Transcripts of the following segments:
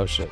Oh shit.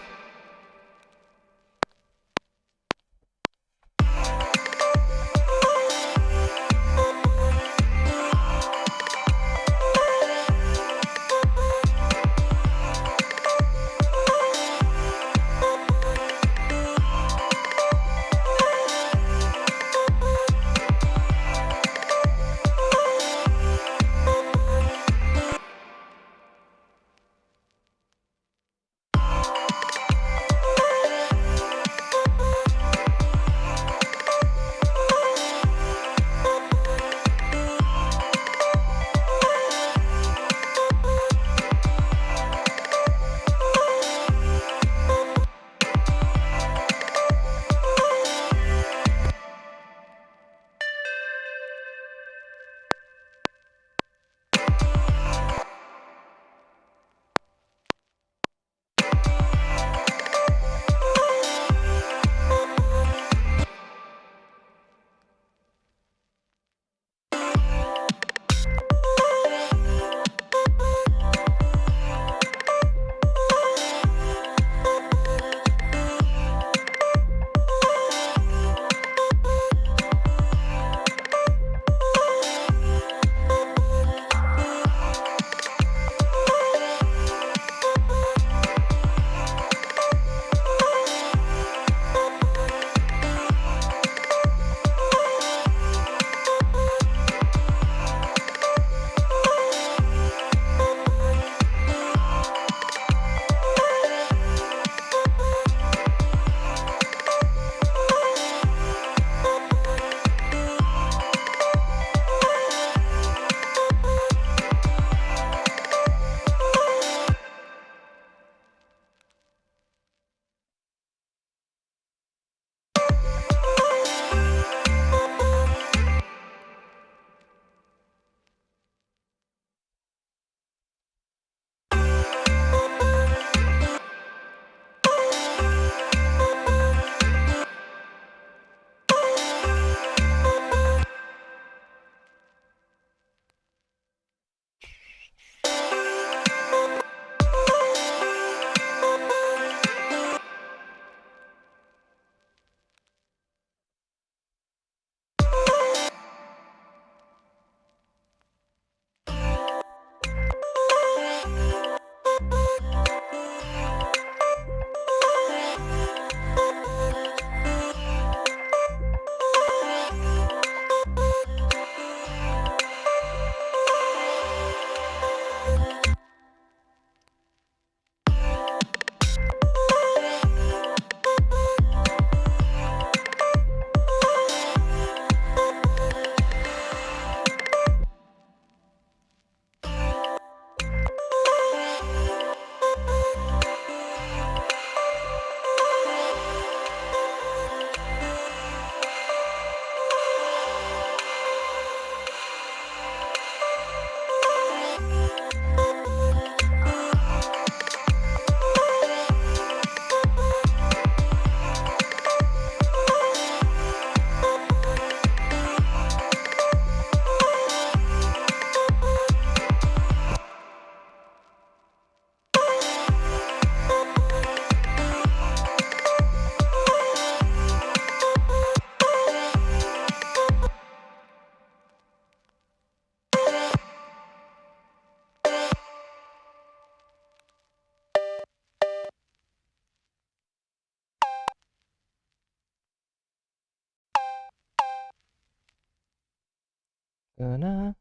Gonna.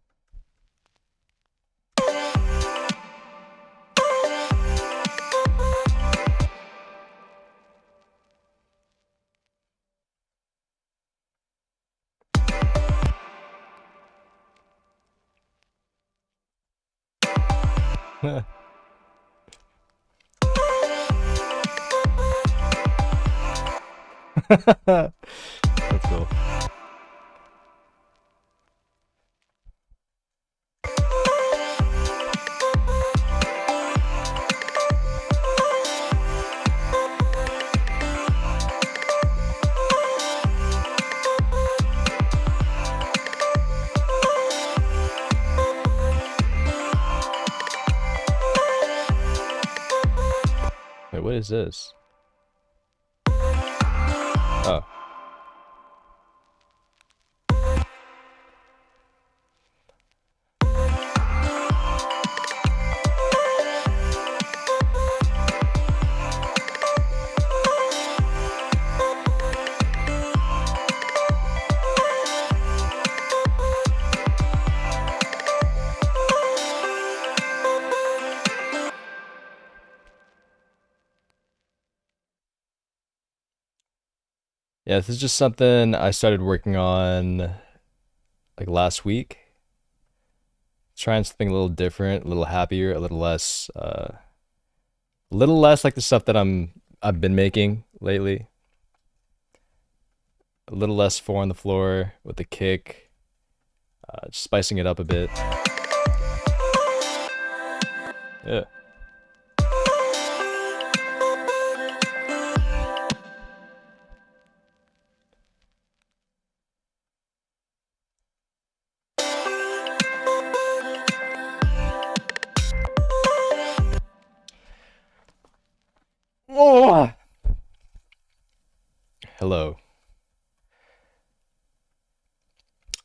That's cool. Wait, what is this? Oh. Yeah, this is just something I started working on like last week. Trying something a little different, a little happier, a little less like the stuff that I've been making lately. A little less four on the floor with the kick, just spicing it up a bit. Yeah. Oh! Hello.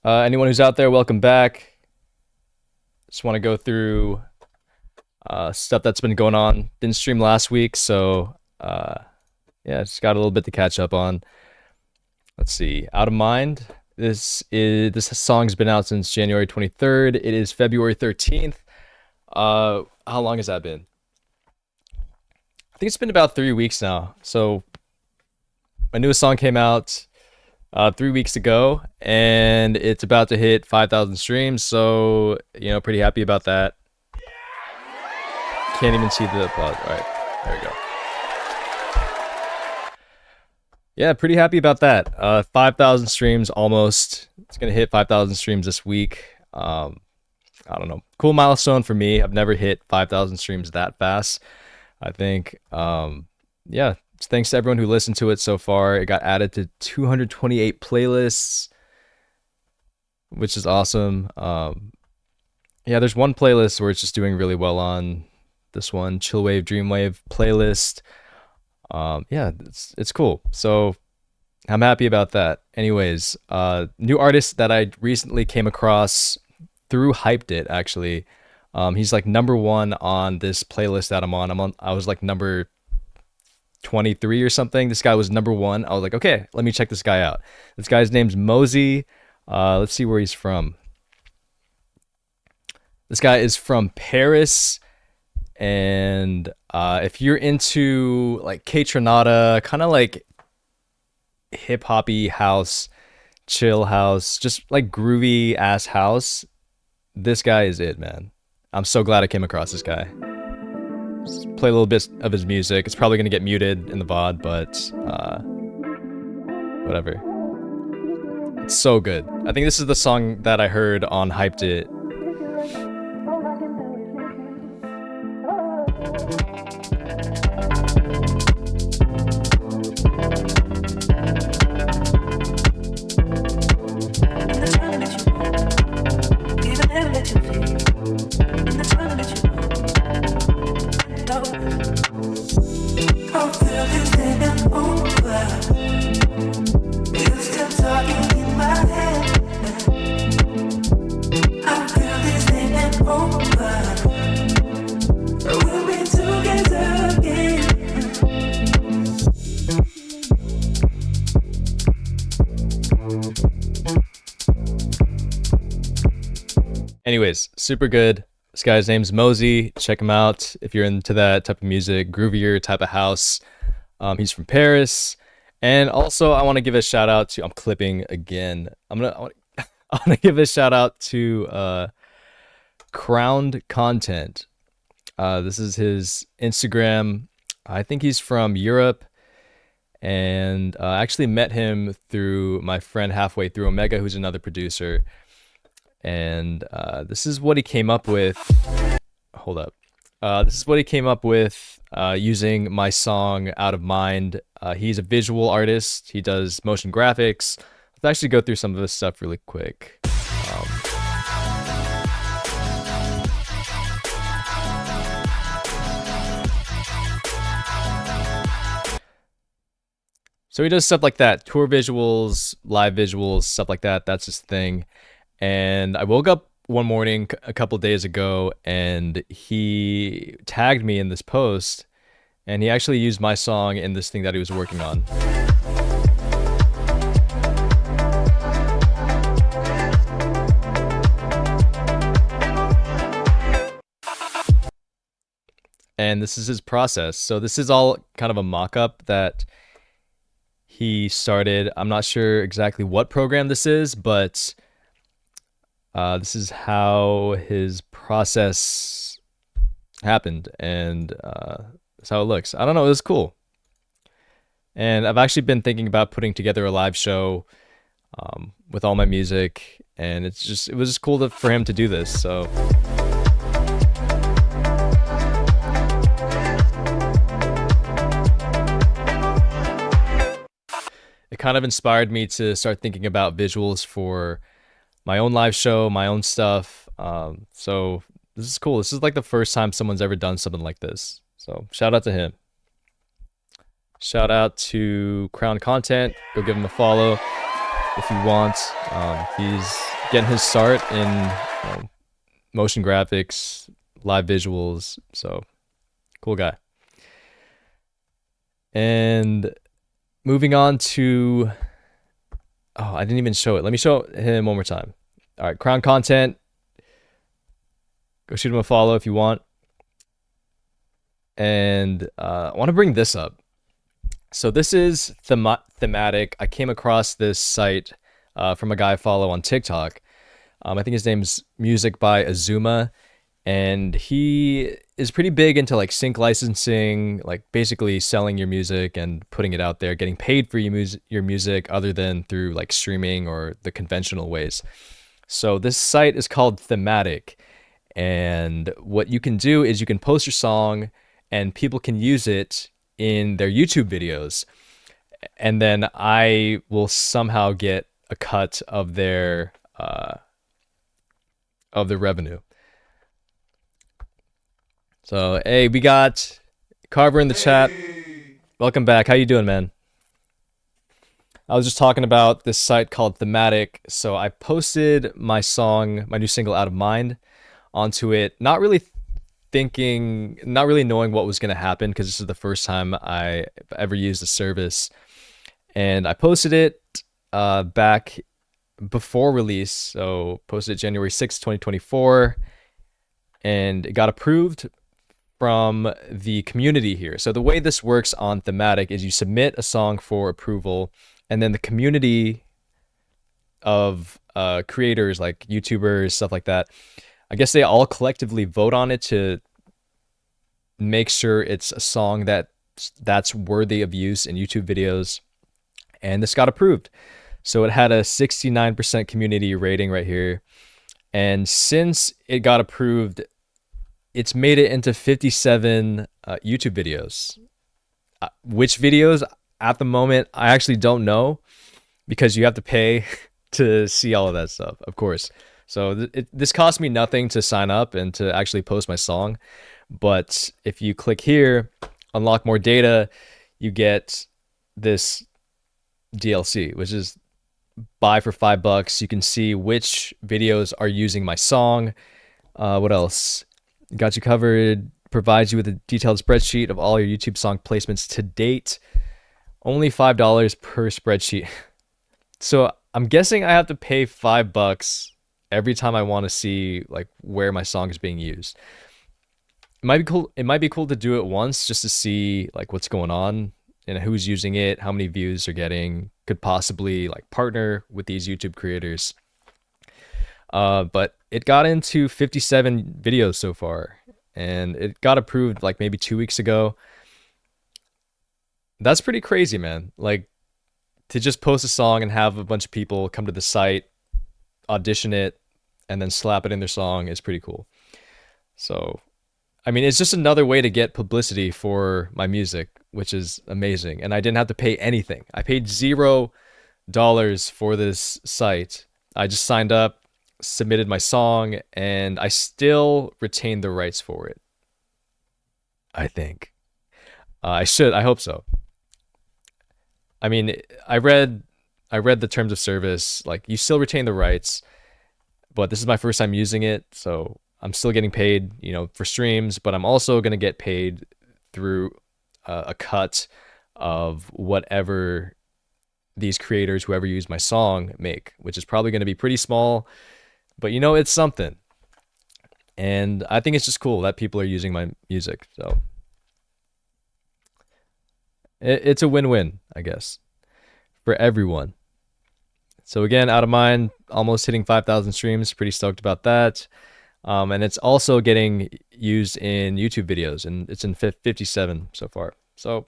Anyone who's out there, welcome back. Just want to go through stuff that's been going on. Didn't stream last week, so yeah, just got a little bit to catch up on. Let's see. Out of Mind. This song's been out since January 23rd. It is February 13th. How long has that been? I think it's been about 3 weeks now. So my newest song came out 3 weeks ago, and it's about to hit 5,000 streams. So pretty happy about that. Can't even see the applause. All right, there we go. Yeah, pretty happy about that. 5,000 streams almost. It's gonna hit 5,000 streams this week. I don't know. Cool milestone for me. I've never hit 5,000 streams that fast. I think. Yeah. Thanks to everyone who listened to it so far. It got added to 228 playlists, which is awesome. Yeah, there's one playlist where it's just doing really well on this one, Chillwave Dreamwave playlist. Yeah, it's cool. So I'm happy about that. Anyways, new artist that I recently came across through Hyped It, actually. He's like number 1 on this playlist that I'm on. I was like number 23 or something. This guy was number 1. I was like, okay, let me check this guy out. This guy's name's Mosey. Let's see where he's from. This guy is from Paris. And if you're into like Kaytranada, kind of like hip hoppy house, chill house, just like groovy ass house, this guy is it, man. I'm so glad I came across this guy. Just play a little bit of his music. It's probably gonna get muted in the VOD, but whatever. It's so good. I think this is the song that I heard on Hyped It. Anyways, super good. This guy's name's Mosey. Check him out if you're into that type of music, groovier type of house. He's from Paris. And also, I want to give a shout out to, I'm clipping again. I want to give a shout out to Crowned Content. This is his Instagram. I think he's from Europe. And I actually met him through my friend Halfway Through Omega, who's another producer. And this is what he came up with. Hold up. This is what he came up with using my song Out of Mind. He's a visual artist. He does motion graphics. Let's actually go through some of this stuff really quick. So he does stuff like that, tour visuals, live visuals, stuff like that. That's his thing. And I woke up one morning a couple days ago and he tagged me in this post and he actually used my song in this thing that he was working on. And this is his process. So this is all kind of a mock-up that he started. I'm not sure exactly what program this is, but this is how his process happened, and that's how it looks. I don't know. It was cool, and I've actually been thinking about putting together a live show with all my music, and it was just cool for him to do this. So. It kind of inspired me to start thinking about visuals for my own live show, my own stuff. So this is cool. This is like the first time someone's ever done something like this. So shout out to him. Shout out to Crown Content. Go give him a follow if you want. He's getting his start in motion graphics, live visuals. So cool guy. And moving on to, oh, I didn't even show it. Let me show him one more time. All right, Crown Content. Go shoot him a follow if you want. And I want to bring this up. So this is Thematic. I came across this site from a guy I follow on TikTok. I think his name's Music by Azuma. And he is pretty big into like sync licensing, like basically selling your music and putting it out there, getting paid for your music other than through like streaming or the conventional ways. So this site is called Thematic. And what you can do is you can post your song and people can use it in their YouTube videos. And then I will somehow get a cut of their revenue. So, hey, we got Carver in the chat. Welcome back. How you doing, man? I was just talking about this site called Thematic. So I posted my song, my new single, Out of Mind, onto it. Not really knowing what was going to happen because this is the first time I ever used the service. And I posted it back before release. So posted it January 6th, 2024. And it got approved from the community here. So the way this works on Thematic is you submit a song for approval, and then the community of creators like YouTubers, stuff like that, I guess they all collectively vote on it to make sure it's a song that's worthy of use in YouTube videos. And this got approved. So it had a 69% community rating right here. And since it got approved, it's made it into 57 YouTube videos. Which videos at the moment, I actually don't know because you have to pay to see all of that stuff, of course. So this cost me nothing to sign up and to actually post my song. But if you click here, unlock more data, you get this DLC, which is buy for $5. You can see which videos are using my song. What else? Got you covered. Provides you with a detailed spreadsheet of all your YouTube song placements to date. Only $5 per spreadsheet. So I'm guessing I have to pay $5 every time I want to see like where my song is being used. It might be cool. It might be cool to do it once just to see like what's going on and who's using it, how many views they're getting. Could possibly like partner with these YouTube creators. But it got into 57 videos so far, and it got approved like maybe 2 weeks ago. That's pretty crazy, man. Like to just post a song and have a bunch of people come to the site, audition it, and then slap it in their song is pretty cool. So, I mean, it's just another way to get publicity for my music, which is amazing. And I didn't have to pay anything. I paid $0 for this site. I just signed up, submitted my song, and I still retain the rights for it. I think. I hope so. I mean, I read I read the terms of service. Like, you still retain the rights, but this is my first time using it, so I'm still getting paid, for streams, but I'm also gonna get paid through a cut of whatever these creators, whoever used my song, make, which is probably gonna be pretty small, but it's something. And I think it's just cool that people are using my music. So it's a win-win, I guess, for everyone. So again, Out of Mind, almost hitting 5,000 streams. Pretty stoked about that. And it's also getting used in YouTube videos, and it's in 57 so far. So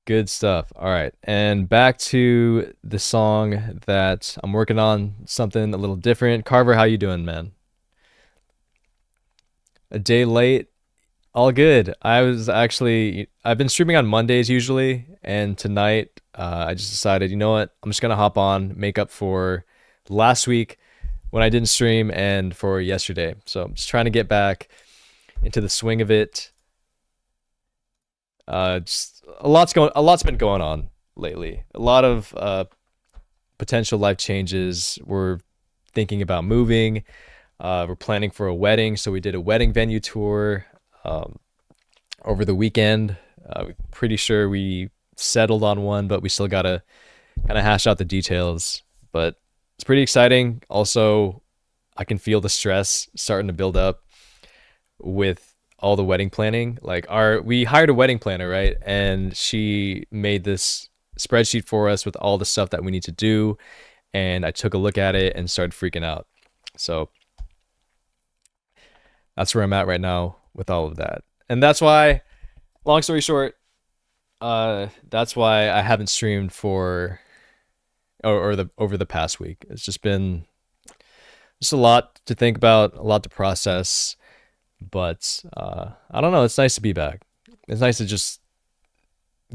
good stuff. All right, and back to the song that I'm working on, something a little different. Carver, how you doing, man? A day late. All good. I've been streaming on Mondays usually, and tonight I just decided, you know what? I'm just gonna hop on, make up for last week when I didn't stream and for yesterday. So I'm just trying to get back into the swing of it. Just a lot's been going on lately. A lot of potential life changes. We're thinking about moving. We're planning for a wedding, so we did a wedding venue tour um, over the weekend. Pretty sure we settled on one, but we still gotta kind of hash out the details. But it's pretty exciting. Also, I can feel the stress starting to build up with all the wedding planning. Like, our we hired a wedding planner, right? And she made this spreadsheet for us with all the stuff that we need to do. And I took a look at it and started freaking out. So that's where I'm at right now with all of that. And that's why, long story short, that's why I haven't streamed for or the over the past week. It's just been just a lot to think about, a lot to process. But I don't know. It's nice to be back. It's nice to just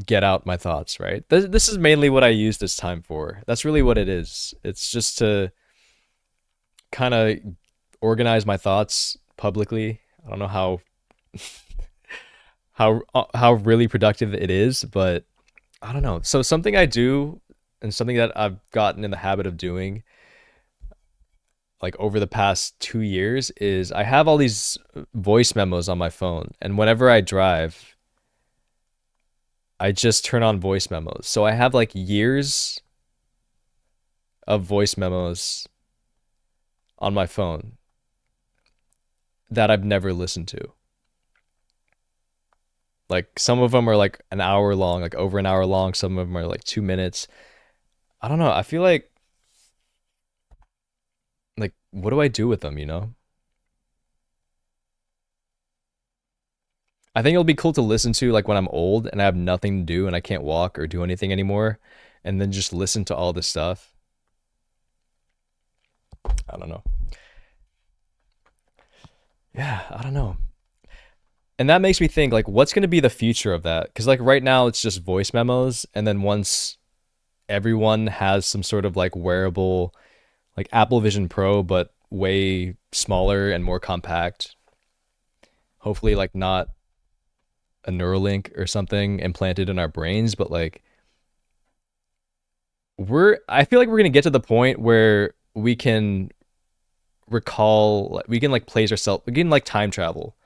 get out my thoughts, right? This is mainly what I use this time for. That's really what it is. It's just to kind of organize my thoughts publicly. I don't know how really productive it is, but I don't know. So something I do, and something that I've gotten in the habit of doing, like over the past 2 years, is I have all these voice memos on my phone, and whenever I drive, I just turn on voice memos. So I have like years of voice memos on my phone that I've never listened to. Like, some of them are like an hour long, like over an hour long. Some of them are like 2 minutes. I don't know. I feel like what do I do with them, you know? I think it'll be cool to listen to like when I'm old and I have nothing to do and I can't walk or do anything anymore, and then just listen to all this stuff. I don't know. Yeah, I don't know. And that makes me think, like, what's going to be the future of that? Because like right now it's just voice memos, and then once everyone has some sort of like wearable, like Apple Vision Pro, but way smaller and more compact, hopefully like not a Neuralink or something implanted in our brains, but like I feel like we're going to get to the point where we can recall, like, we can like place ourselves, we can like time travel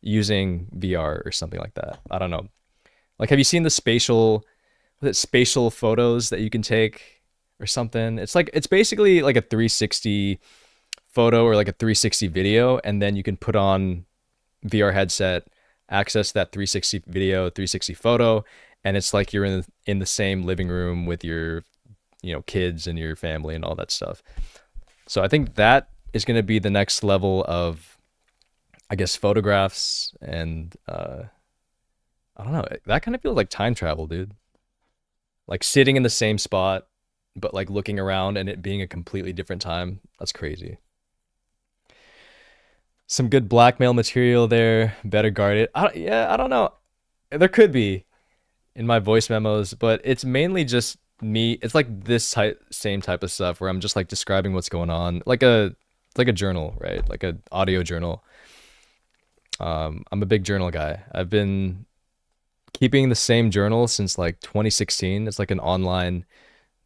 using VR or something like that. I don't know. Like, have you seen the spatial photos that you can take or something? It's like, it's basically like a 360 photo or like a 360 video, and then you can put on VR headset, access that 360 video, 360 photo, and it's like you're in the same living room with your, kids and your family and all that stuff. So I think that is going to be the next level of, I guess, photographs, and I don't know. That kind of feels like time travel, dude. Like sitting in the same spot, but like looking around and it being a completely different time. That's crazy. Some good blackmail material there. Better guard it. Yeah, I don't know. There could be in my voice memos, but it's mainly just me. It's like this same type of stuff where I'm just like describing what's going on, like a journal, right? Like a audio journal. I'm a big journal guy. I've been keeping the same journal since like 2016. It's like an online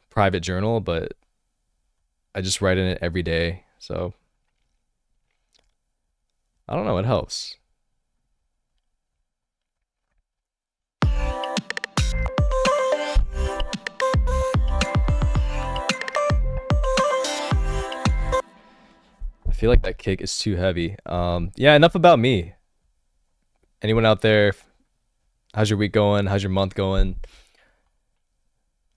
private journal, but I just write in it every day. So I don't know, it helps. I feel like that kick is too heavy. Yeah, enough about me. Anyone out there, how's your week going? How's your month going?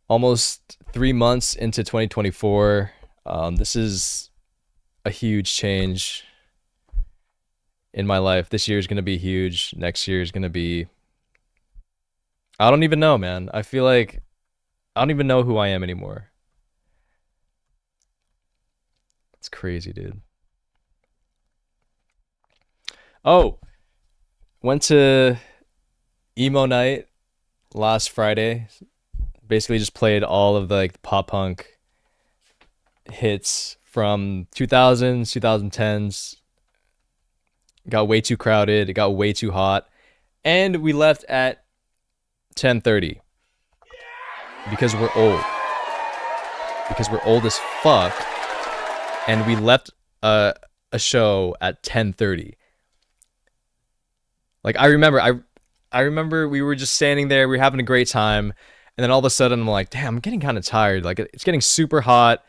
Almost 3 months into 2024. This is a huge change in my life. This year is going to be huge. Next year is going to be, I don't even know, man. I feel like I don't even know who I am anymore. It's crazy, dude. Oh, went to emo night last Friday. Basically just played all of the like pop punk hits from 2000s, 2010s. Got way too crowded, it got way too hot, and we left at 10:30 because we're old. Because we're old as fuck, and we left a show at 10:30. Like I remember we were just standing there, we were having a great time, and then all of a sudden I'm like, damn, I'm getting kind of tired. Like it's getting super hot.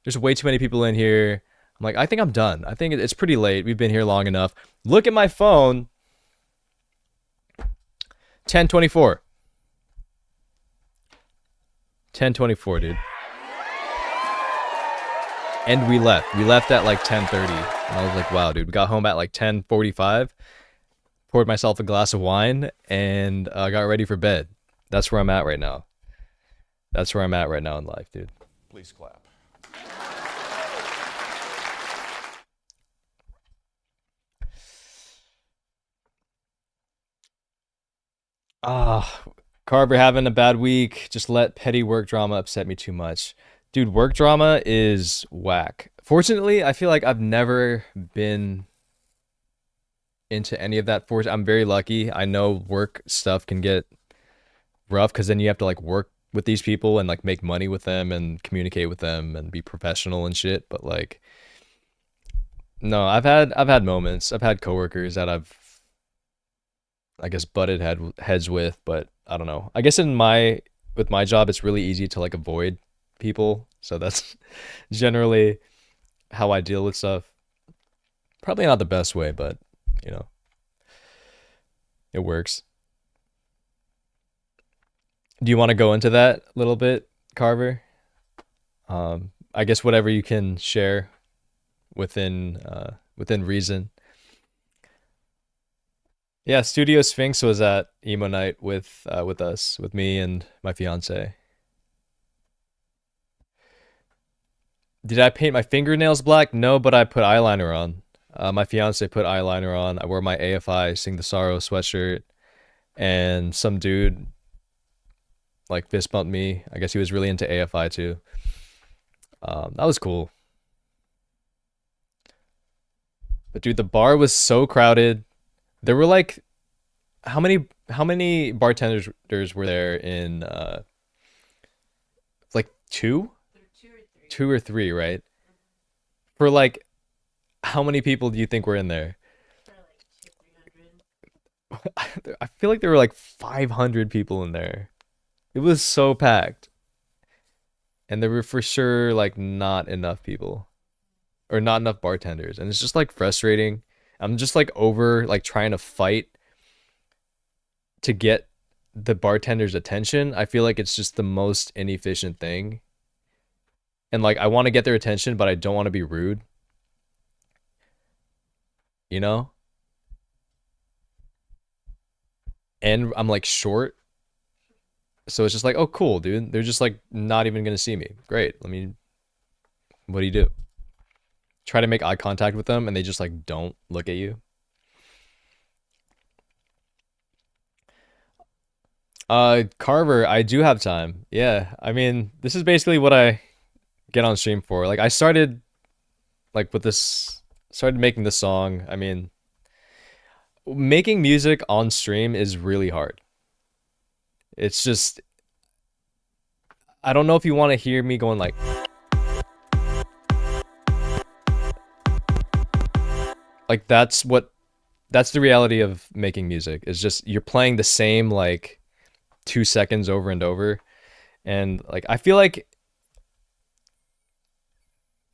There's way too many people in here. I'm like, I think I'm done. I think it's pretty late. We've been here long enough. Look at my phone. 10:24. 10:24, dude. And we left. We left at like 10:30. And I was like, wow, dude. We got home at like 10:45. Poured myself a glass of wine and got ready for bed. That's where I'm at right now. That's where I'm at right now in life, dude. Please clap. Ah, Carver having a bad week. Just let petty work drama upset me too much. Dude, work drama is whack. Fortunately, I feel like I've never been into any of that. I'm very lucky. I know work stuff can get rough because then you have to like work with these people and like make money with them and communicate with them and be professional and shit. But like, no, I've had moments. I've had coworkers that I've I guess heads with, but I don't know. I guess in my with my job, it's really easy to like avoid people, so that's generally how I deal with stuff. Probably not the best way, but you know, it works. Do you want to go into that a little bit, Carver? I guess whatever you can share within reason. Yeah, Studio Sphinx was at emo night with us, with me and my fiance. Did I paint my fingernails black? No, but I put eyeliner on. My fiance put eyeliner on. I wore my AFI Sing the Sorrow sweatshirt, and some dude like fist bumped me. I guess he was really into AFI too. That was cool. But dude, the bar was so crowded. There were like how many bartenders were there in like two? Two or three, right? For like how many people do you think were in there? I feel like there were like 500 people in there. It was so packed. And there were for sure like not enough people or not enough bartenders. And it's just like frustrating. I'm just like over like trying to fight to get the bartender's attention. I feel like it's just the most inefficient thing. And like I want to get their attention, but I don't want to be rude, you know? And I'm like short, so it's just like, oh cool, dude. They're just like not even gonna see me. Great. Let me. What do you do? Try to make eye contact with them, and they just like don't look at you. Carver, I do have time. Yeah, I mean, this is basically what I get on stream for. Like, I started like with this, started making this song. I mean, Making music on stream is really hard. It's just I don't know if you want to hear me going like that's the reality of making music. Is just you're playing the same like 2 seconds over and over. And like I feel like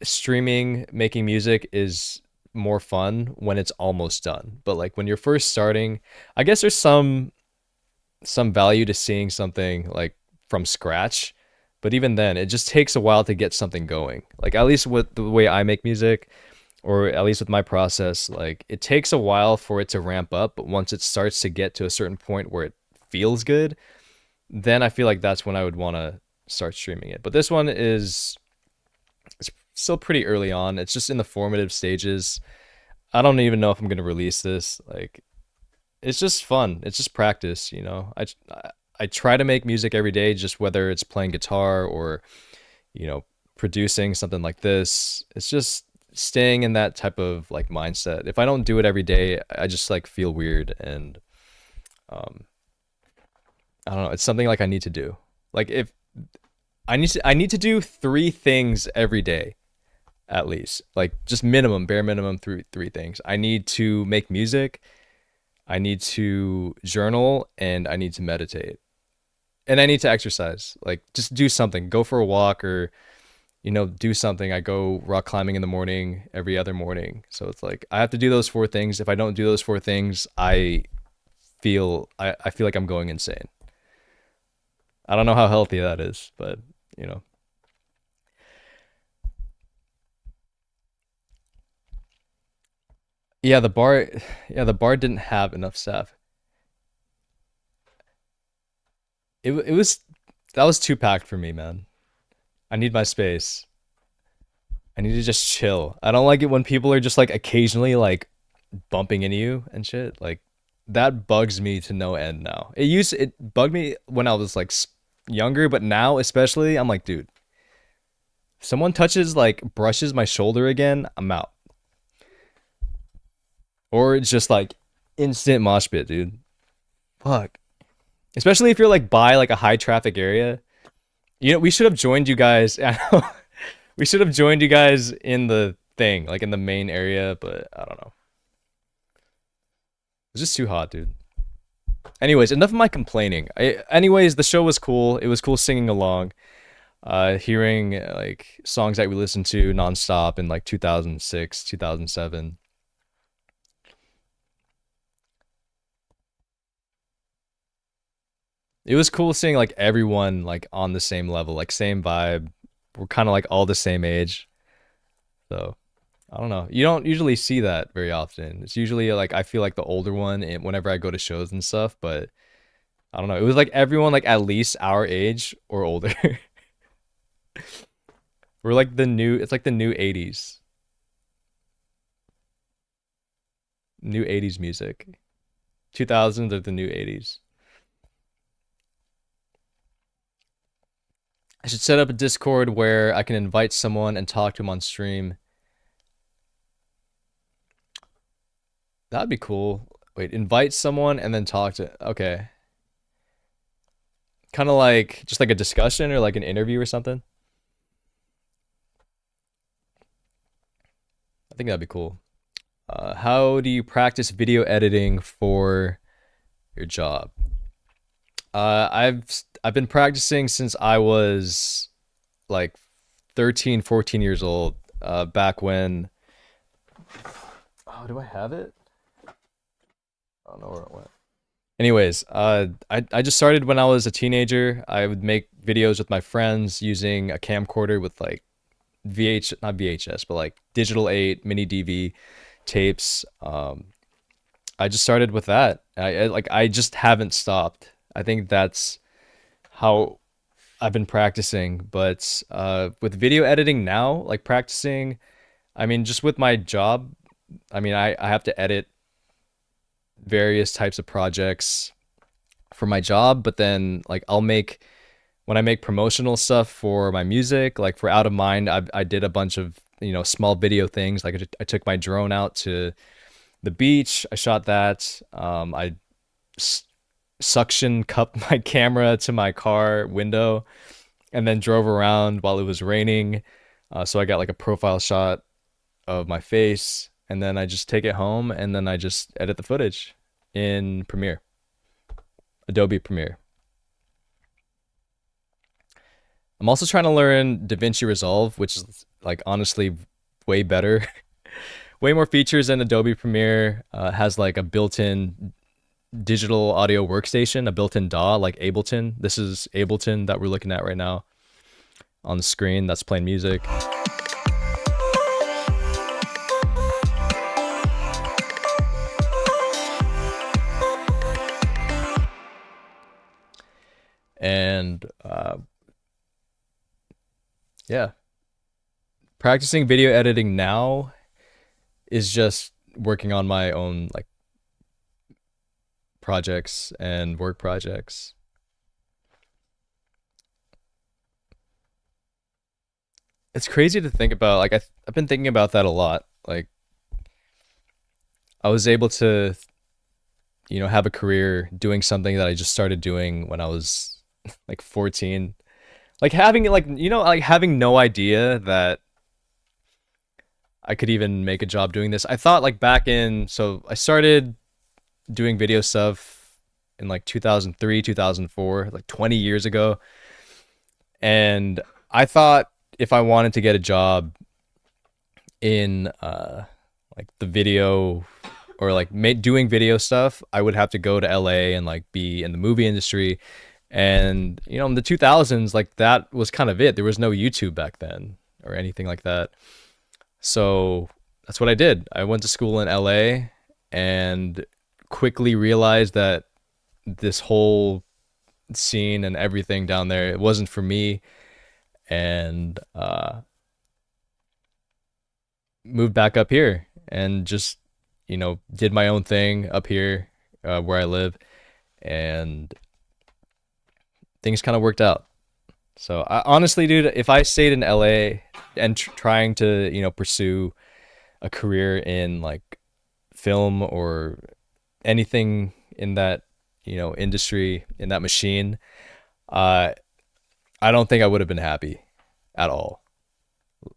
streaming making music is more fun when it's almost done. But like when you're first starting, I guess there's some value to seeing something like from scratch. But even then, it just takes a while to get something going. Like at least with the way I make music, or at least with my process, like it takes a while for it to ramp up, but once it starts to get to a certain point where it feels good, then I feel like that's when I would want to start streaming it. But this one is it's still pretty early on. It's just in the formative stages. I don't even know if I'm going to release this. Like it's just fun. It's just practice, you know. I try to make music every day, just whether it's playing guitar or you know producing something like this. It's just staying in that type of like mindset. If I don't do it every day, I just like feel weird and um I don't know. It's something like I need to do. Like if I need to do three things every day at least. Like just minimum, bare minimum three things. I need to make music, I need to journal, and I need to meditate. And I need to exercise. Like just do something. Go for a walk or you know, do something. I go rock climbing in the morning every other morning. So it's like I have to do those four things. If I don't do those four things, I feel like I'm going insane. I don't know how healthy that is, but you know. Yeah, the bar yeah, the bar didn't have enough staff. It was that was too packed for me, man. I need my space. I need to just chill. I don't like it when people are just like occasionally like bumping into you and shit. Like that bugs me to no end now. It bugged me when I was like younger, but now especially I'm like, dude, if someone touches like brushes my shoulder again, I'm out. Or it's just like instant mosh pit, dude. Fuck. Especially if you're like by like a high traffic area. You know, we should have joined you guys. I know, we should have joined you guys in the thing, like in the main area, but I don't know. It's just too hot, dude. Anyways, enough of my complaining. Anyways, the show was cool. It was cool singing along, hearing like songs that we listened to nonstop in like 2006, 2007. It was cool seeing like everyone like on the same level, like same vibe. We're kind of like all the same age. So I don't know. You don't usually see that very often. It's usually like I feel like the older one and whenever I go to shows and stuff, but I don't know. It was like everyone like at least our age or older. We're like the new it's like the new 80s. New 80s music. 2000s are the new 80s. I should set up a Discord where I can invite someone and talk to them on stream. That'd be cool. Wait, invite someone and then talk to. Okay. Kind of like just like a discussion or like an interview or something. I think that'd be cool. How do you practice video editing for your job? I've been practicing since I was like 13, 14 years old. Back when. Oh, do I have it? I don't know where it went. Anyways, I just started when I was a teenager. I would make videos with my friends using a camcorder with like not VHS, but like digital 8 mini DV tapes. I just started with that. I just haven't stopped. I think that's how I've been practicing. But with video editing now, like practicing, I mean, just with my job, I mean, I have to edit various types of projects for my job, but then like when I make promotional stuff for my music, like for Out of Mind, I did a bunch of, you know, small video things. Like I took my drone out to The beach, I shot that. I s- suction cupped my camera to my car window and then drove around while it was raining. So I got like a profile shot of my face, and then I just take it home and then I just edit the footage in Premiere, Adobe Premiere. I'm also trying to learn DaVinci Resolve, which is like honestly way better, way more features than Adobe Premiere. Has like a built-in digital audio workstation, a built-in DAW like Ableton. This is Ableton that we're looking at right now on the screen that's playing music. And yeah, practicing video editing now is just working on my own like projects and work projects. It's crazy to think about. Like I've been thinking about that a lot. Like I was able to, have a career doing something that I just started doing when I was like 14. Like having like having no idea that I could even make a job doing this. I thought like back in so I started doing video stuff in like 2003, 2004, like 20 years ago. And I thought if I wanted to get a job in like the video or like doing video stuff, I would have to go to LA and like be in the movie industry. And in the 2000s, like that was kind of it. There was no YouTube back then or anything like that. So that's what I did. I went to school in LA and quickly realized that this whole scene and everything down there, it wasn't for me. And moved back up here and just, did my own thing up here where I live. And things kind of worked out. So honestly, dude, if I stayed in LA and trying to, pursue a career in like film or anything in that, industry, in that machine, uh, I don't think I would have been happy at all.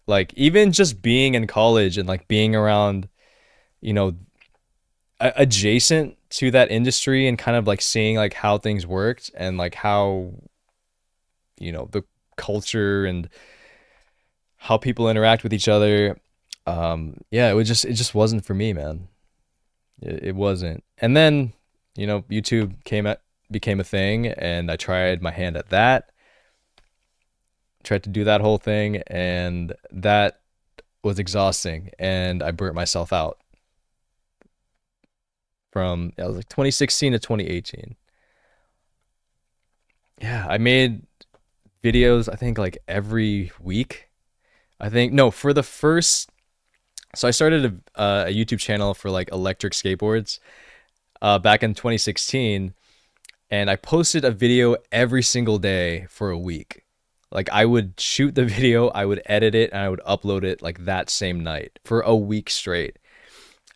Like even just being in college and like being around, you know, adjacent to that industry and kind of like seeing like how things worked and like how, the culture and how people interact with each other. Yeah, it just wasn't for me, man. It wasn't. And then, YouTube became a thing and I tried my hand at that. Tried to do that whole thing and that was exhausting and I burnt myself out from it was like 2016 to 2018. Yeah, I made videos I think like every week. I think no, for the first so I started a YouTube channel for like electric skateboards back in 2016 and I posted a video every single day for a week. Like I would shoot the video, I would edit it, and I would upload it like that same night for a week straight.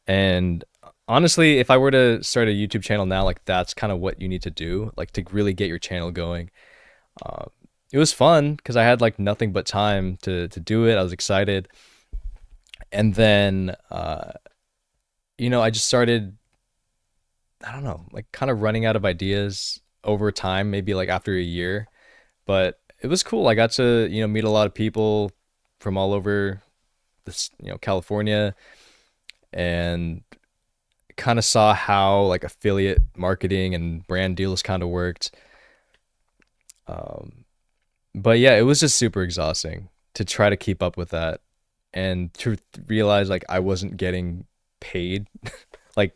And honestly, if I were to start a YouTube channel now, like that's kind of what you need to do, like to really get your channel going. Uh, it was fun because I had like nothing but time to do it. I was excited, and then I just started. I don't know, like kind of running out of ideas over time, maybe like after a year. But it was cool. I got to meet a lot of people from all over this California and kind of saw how like affiliate marketing and brand deals kind of worked. Um, but yeah, it was just super exhausting to try to keep up with that and to realize like I wasn't getting paid like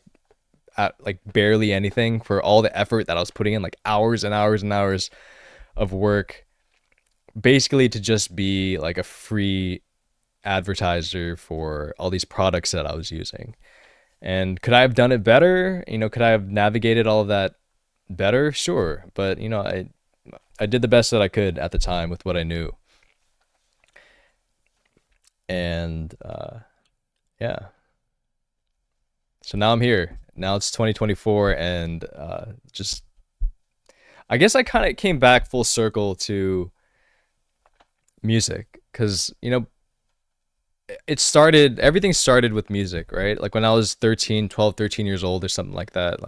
at like barely anything for all the effort that I was putting in, like hours and hours and hours of work, basically to just be like a free advertiser for all these products that I was using. And could I have done it better? Could I have navigated all of that better? Sure, but I did the best that I could at the time with what I knew. And yeah, So now I'm here. Now it's 2024, and just I guess I kind of came back full circle to music because everything started with music, right? Like when I was 13, 12, 13 years old or something like that.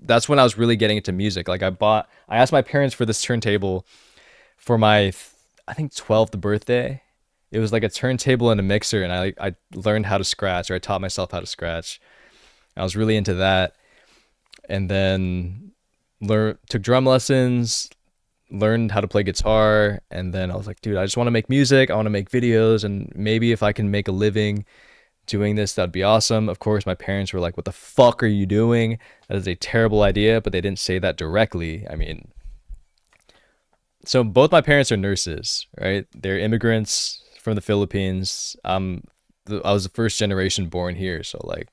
That's when I was really getting into music. Like I asked my parents for this turntable for my, I think 12th birthday. It was like a turntable and a mixer, and I learned how to scratch, or I taught myself how to scratch. I was really into that, and then took drum lessons, learned how to play guitar, and then I was like, dude, I just want to make music. I want to make videos, and maybe if I can make a living doing this, that'd be awesome. Of course, my parents were like, what the fuck are you doing? That is a terrible idea, but they didn't say that directly. I mean, so both my parents are nurses, right? They're immigrants from the Philippines. I was the first generation born here, so like,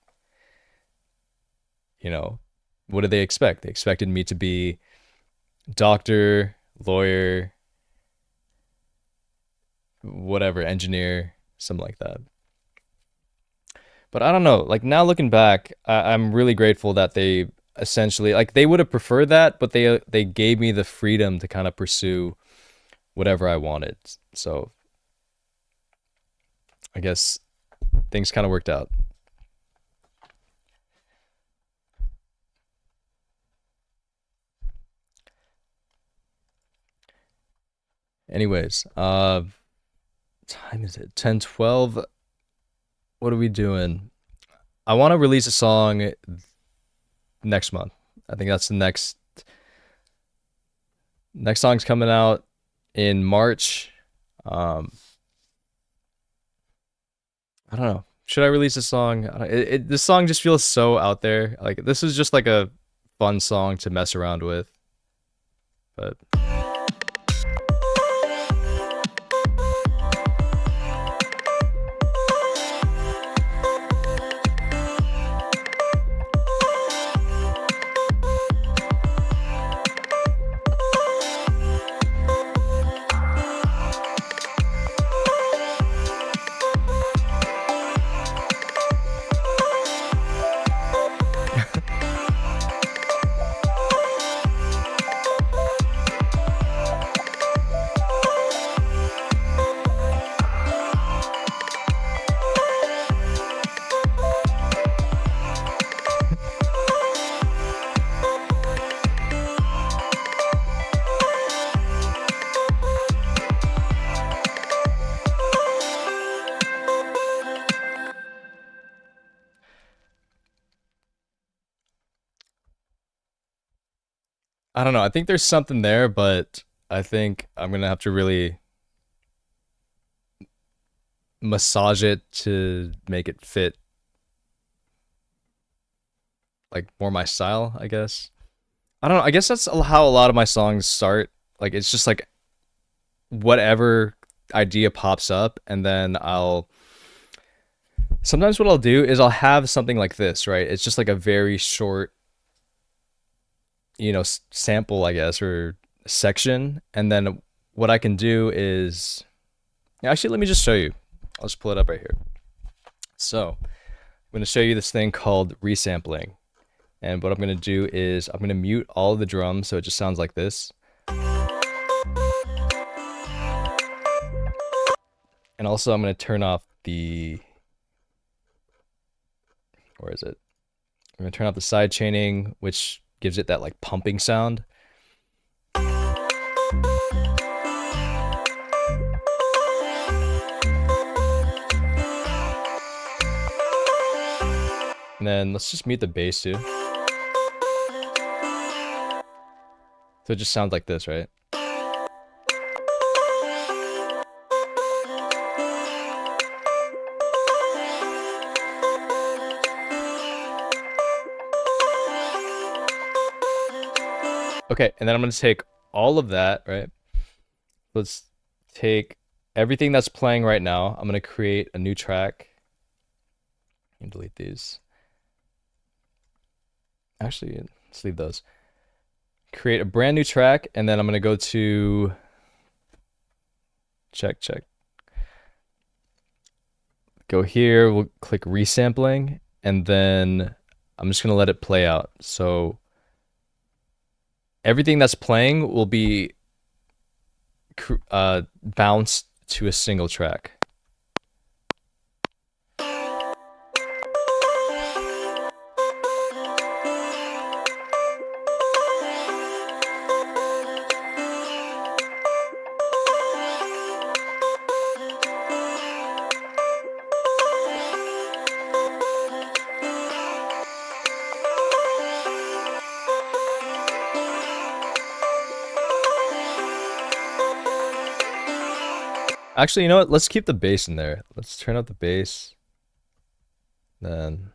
you know, what did they expect? They expected me to be doctor, lawyer, whatever, engineer, something like that. But I don't know. Like now looking back, I'm really grateful that they essentially like they would have preferred that, but they gave me the freedom to kind of pursue whatever I wanted. So I guess things kind of worked out. Anyways, time is it? 10:12. What are we doing? I want to release a song next month. I think that's the next song's coming out in March. Um, I don't know. Should I release a song? This song just feels so out there. Like this is just like a fun song to mess around with. But I don't know. I think there's something there, but I think I'm gonna have to really massage it to make it fit like more my style, I guess. I don't know. I guess that's how a lot of my songs start. Like it's just like whatever idea pops up, and then I'll sometimes what I'll do is I'll have something like this, right? It's just like a very short, sample, I guess, or section, and then what I can do is actually let me just show you. I'll just pull it up right here. So I'm going to show you this thing called resampling. And what I'm going to do is I'm going to mute all of the drums so it just sounds like this. And also I'm going to turn off where is it? I'm going to turn off the side chaining, which gives it that like pumping sound. And then let's just mute the bass too. So it just sounds like this, right? Okay, and then I'm going to take all of that, right? Let's take everything that's playing right now. I'm going to create a new track. And delete these. Actually, let's leave those. Create a brand new track, and then I'm going to go to check. Go here, we'll click resampling, and then I'm just gonna let it play out. So everything that's playing will be bounced to a single track. Actually, you know what? Let's keep the bass in there. Let's turn up the bass. Then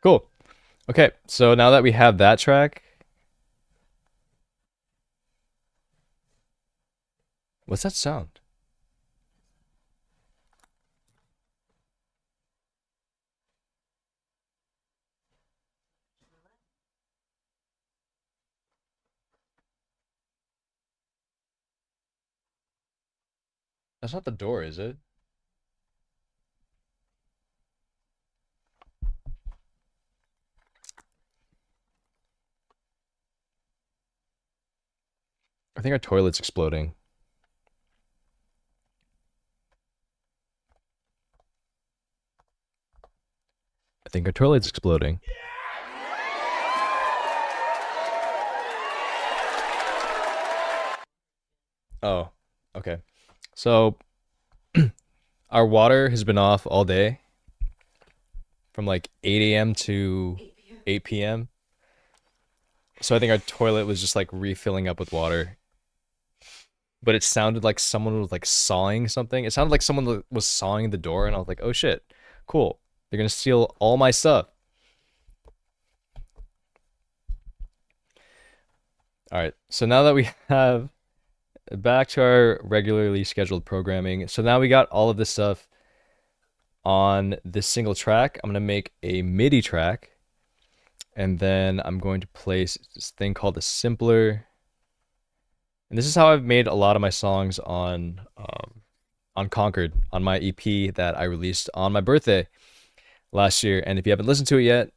cool. Okay, so now that we have that track, what's that sound? That's not the door, is it? I think our toilet's exploding. I think our toilet's exploding. Oh, okay. So our water has been off all day from like 8 a.m. to 8 p.m. So I think our toilet was just like refilling up with water. But it sounded like someone was like sawing something. It sounded like someone was sawing the door, and I was like, "Oh shit, cool! They're gonna steal all my stuff." All right. So now that we have back to our regularly scheduled programming, so now we got all of this stuff on this single track. I'm gonna make a MIDI track, and then I'm going to place this thing called the simpler. And this is how I've made a lot of my songs on Conquered, on my EP that I released on my birthday last year. And if you haven't listened to it yet,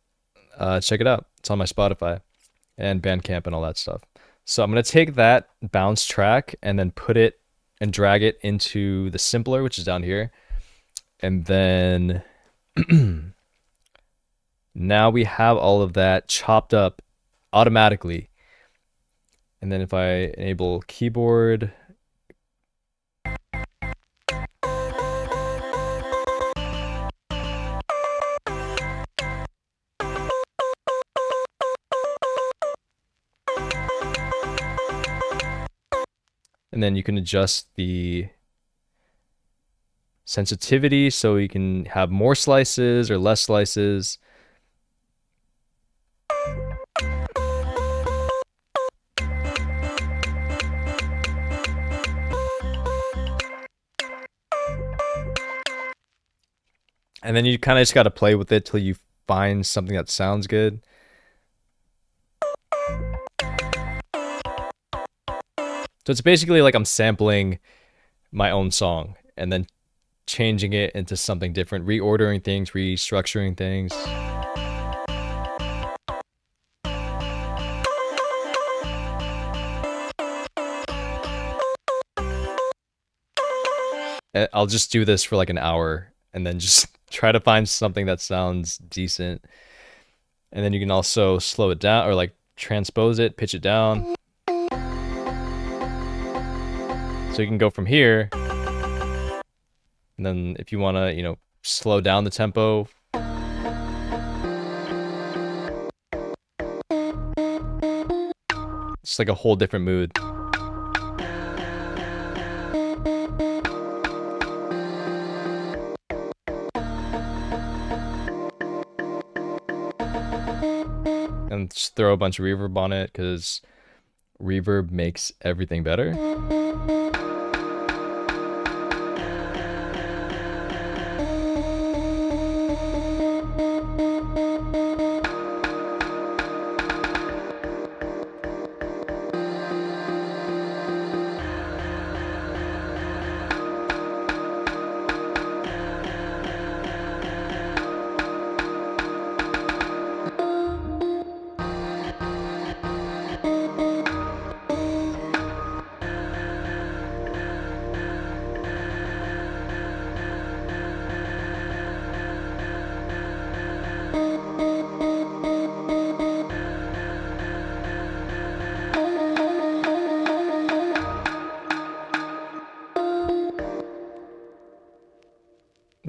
check it out. It's on my Spotify and Bandcamp and all that stuff. So I'm gonna take that bounce track and then put it and drag it into the simpler, which is down here. And then now we have all of that chopped up automatically. And then if I enable keyboard, and then you can adjust the sensitivity so you can have more slices or less slices. And then you kind of just got to play with it till you find something that sounds good. So it's basically like I'm sampling my own song and then changing it into something different, reordering things, restructuring things. I'll just do this for like an hour and then just try to find something that sounds decent. And then you can also slow it down or like transpose it, pitch it down. So you can go from here, and then if you want to, you know, slow down the tempo. It's like a whole different mood. And just throw a bunch of reverb on it, because reverb makes everything better.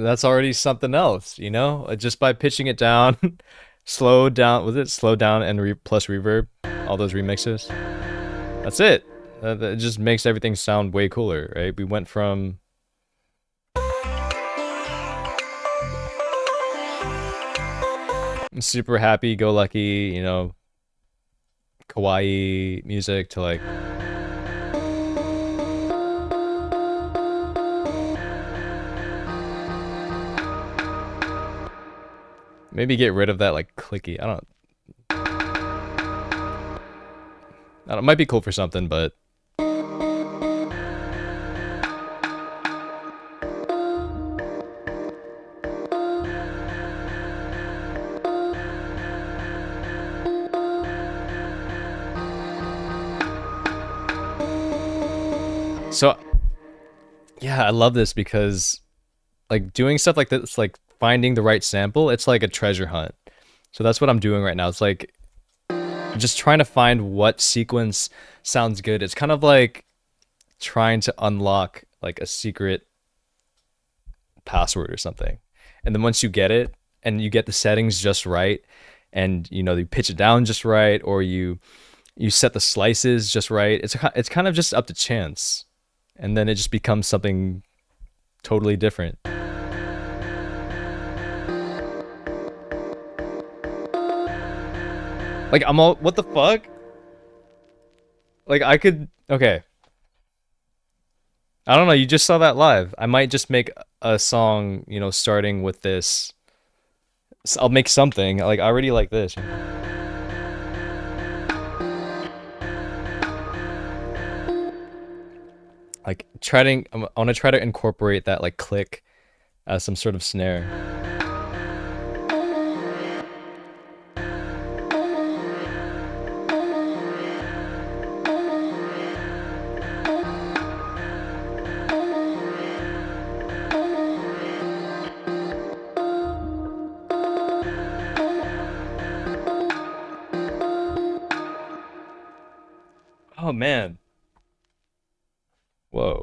That's already something else, you know? Just by pitching it down, slow down, was it slow down and plus reverb, all those remixes. That's it. It just makes everything sound way cooler, right? We went from super happy go lucky, you know, kawaii music to like maybe get rid of that like clicky. I don't know, it might be cool for something, but so yeah, I love this because like doing stuff like this, like finding the right sample, it's like a treasure hunt. So that's what I'm doing right now. It's like just trying to find what sequence sounds good. It's kind of like trying to unlock like a secret password or something. And then once you get it and you get the settings just right, and you know you pitch it down just right, or you set the slices just right, it's kind of just up to chance. And then it just becomes something totally different. Like I'm all, what the fuck? Like I could, okay. I don't know, you just saw that live. I might just make a song, you know, starting with this. I'll make something. Like I already like this. Like I want to try to incorporate that like click as some sort of snare. Oh man. Whoa.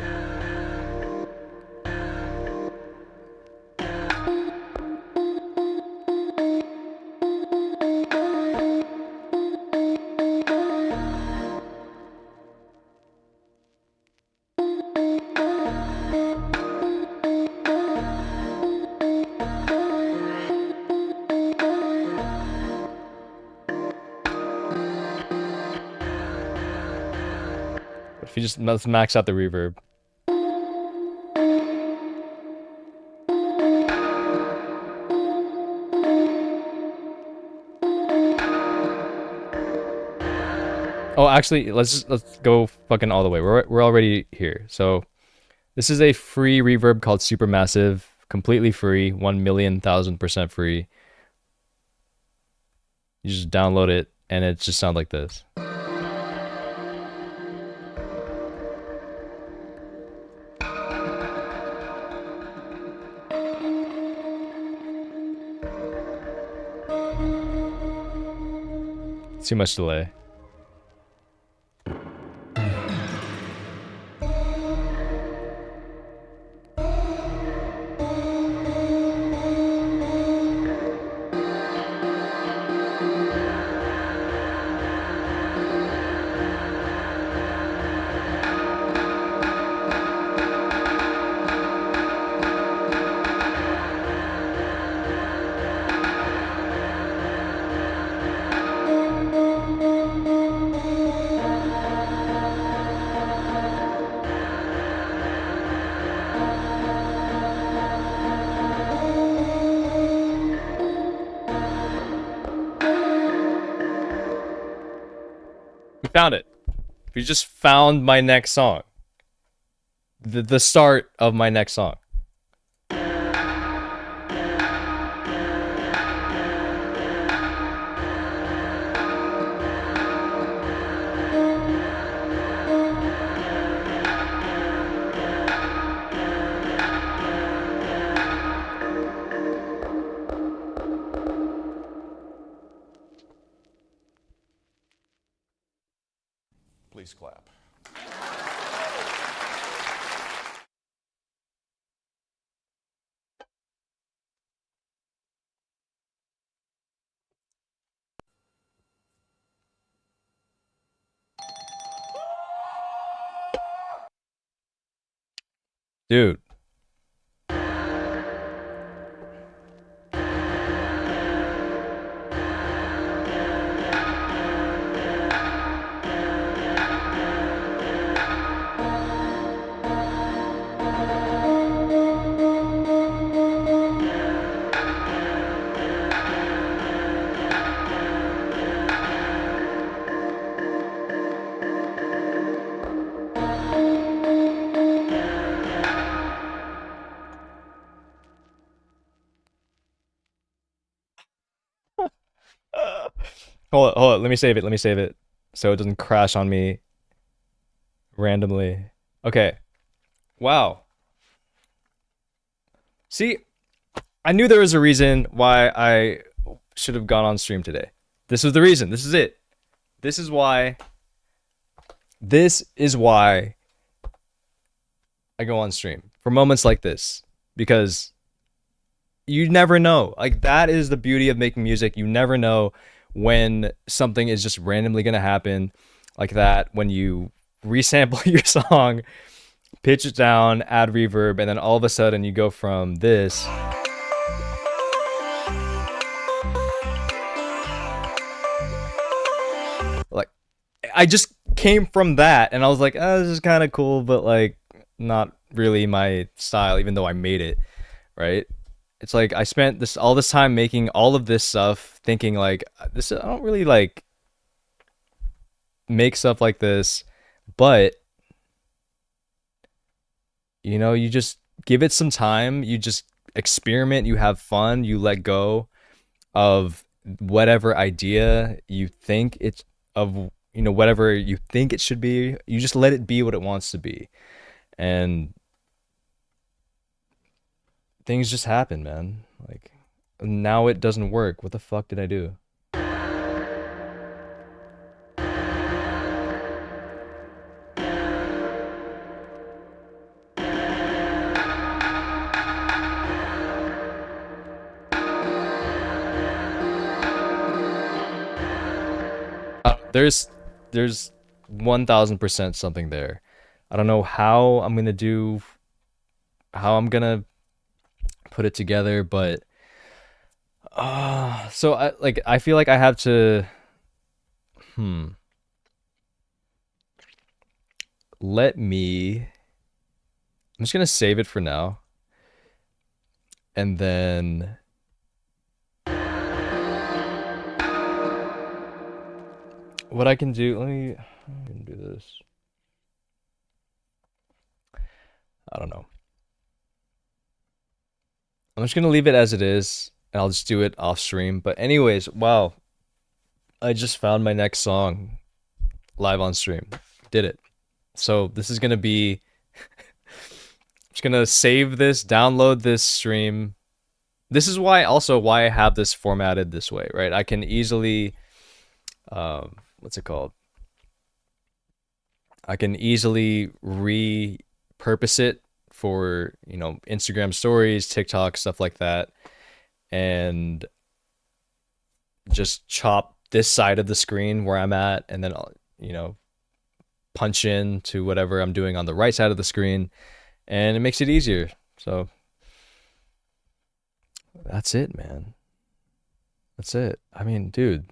If you just let's max out the reverb. Oh, actually, let's go fucking all the way. We're already here. So, this is a free reverb called Supermassive, completely free, 1,000,000% free. You just download it, and it just sounds like this. Too much delay. We found it. We just found my next song. The start of my next song. Please clap. Dude. Hold on. Let me save it. Let me save it so it doesn't crash on me randomly. Okay. Wow. See, I knew there was a reason why I should have gone on stream today. This was the reason. This is it. This is why. This is why I go on stream for moments like this, because you never know. Like, that is the beauty of making music. You never know when something is just randomly gonna happen like that, when you resample your song, pitch it down, add reverb, and then all of a sudden you go from this like, I just came from that and I was like, oh, this is kind of cool, but like not really my style, even though I made it, right? It's like I spent all this time making all of this stuff, thinking like, this, I don't really like make stuff like this, but you know, you just give it some time, you just experiment, you have fun, you let go of whatever idea you think it's of, you know, whatever you think it should be, you just let it be what it wants to be. And things just happen, man. Like, now it doesn't work. What the fuck did I do? There's 1000% something there. I don't know how I'm gonna put it together, but so I feel like I have to let me I'm just gonna save it for now, and then what I can do, I'm gonna do this. I don't know. I'm just gonna leave it as it is, and I'll just do it off stream. But anyways, wow, I just found my next song live on stream. Did it. So this is gonna be just gonna save this, download this stream. This is why I have this formatted this way, right? I can easily what's it called? I can easily repurpose it for, Instagram stories, TikTok, stuff like that, and just chop this side of the screen where I'm at, and then I'll, punch in to whatever I'm doing on the right side of the screen, and it makes it easier. So that's it, man. That's it. I mean, dude.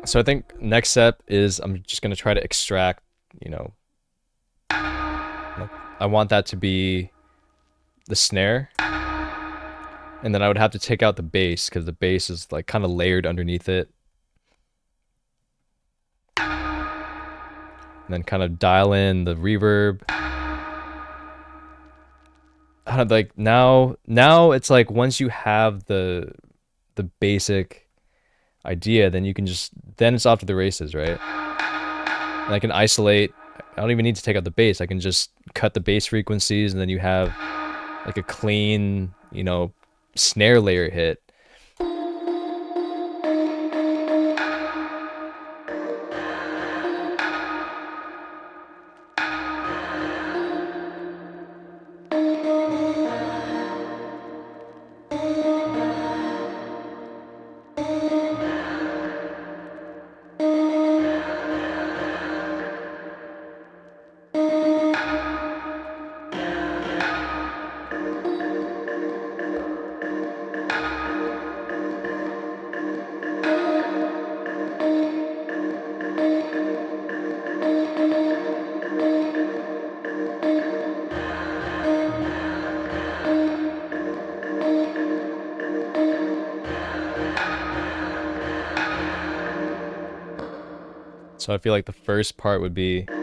So I think next step is I'm just gonna try to extract, you know, like, I want that to be the snare, and then I would have to take out the bass because the bass is like kind of layered underneath it, and then kind of dial in the reverb. I don't like now it's like once you have the basic idea, then you can just then it's off to the races, right? And I can isolate. I don't even need to take out the bass. I can just cut the bass frequencies, and then you have like a clean, snare layer hit. So I feel like the first part would be I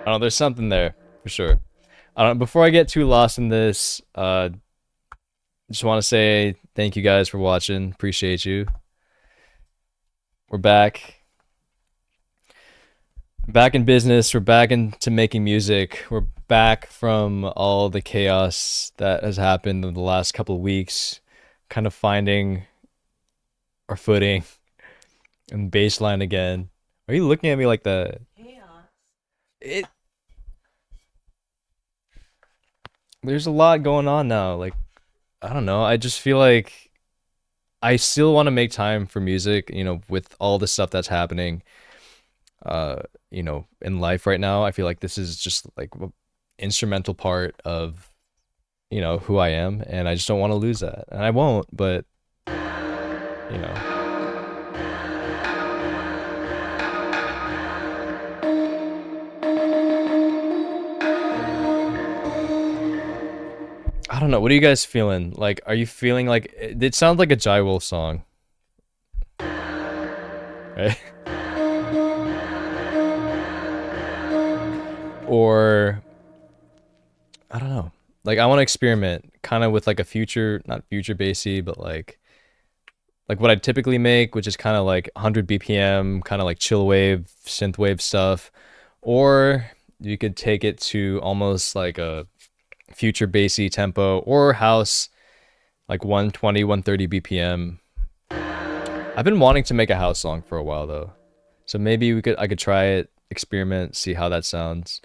don't know, there's something there for sure. I don't before I get too lost in this, just want to say thank you guys for watching. Appreciate you. We're back in business. We're back into making music. We're back from all the chaos that has happened in the last couple of weeks, kind of finding our footing and baseline again. Are you looking at me like that? It There's a lot going on now. Like, I don't know. I just feel like I still want to make time for music, with all the stuff that's happening in life right now. I feel like this is just like an instrumental part of, who I am, and I just don't want to lose that. And I won't, but you know. I don't know. What are you guys feeling? Like, are you feeling like it sounds like a Jai Wolf song, right? Or I don't know. Like, I want to experiment kind of with like a future, not future bassy, but like what I typically make, which is kind of like 100 BPM, kind of like chill wave, synth wave stuff. Or you could take it to almost like a future bassy tempo or house, like 120, 130 BPM. I've been wanting to make a house song for a while though. So maybe I could try it, experiment, see how that sounds.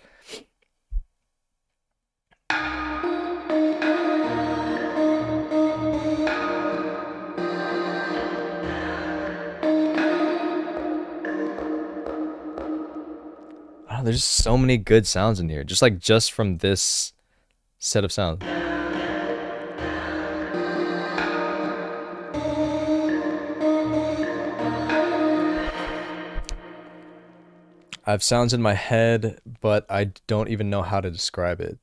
Oh, there's so many good sounds in here. Just from this set of sounds. I have sounds in my head, but I don't even know how to describe it.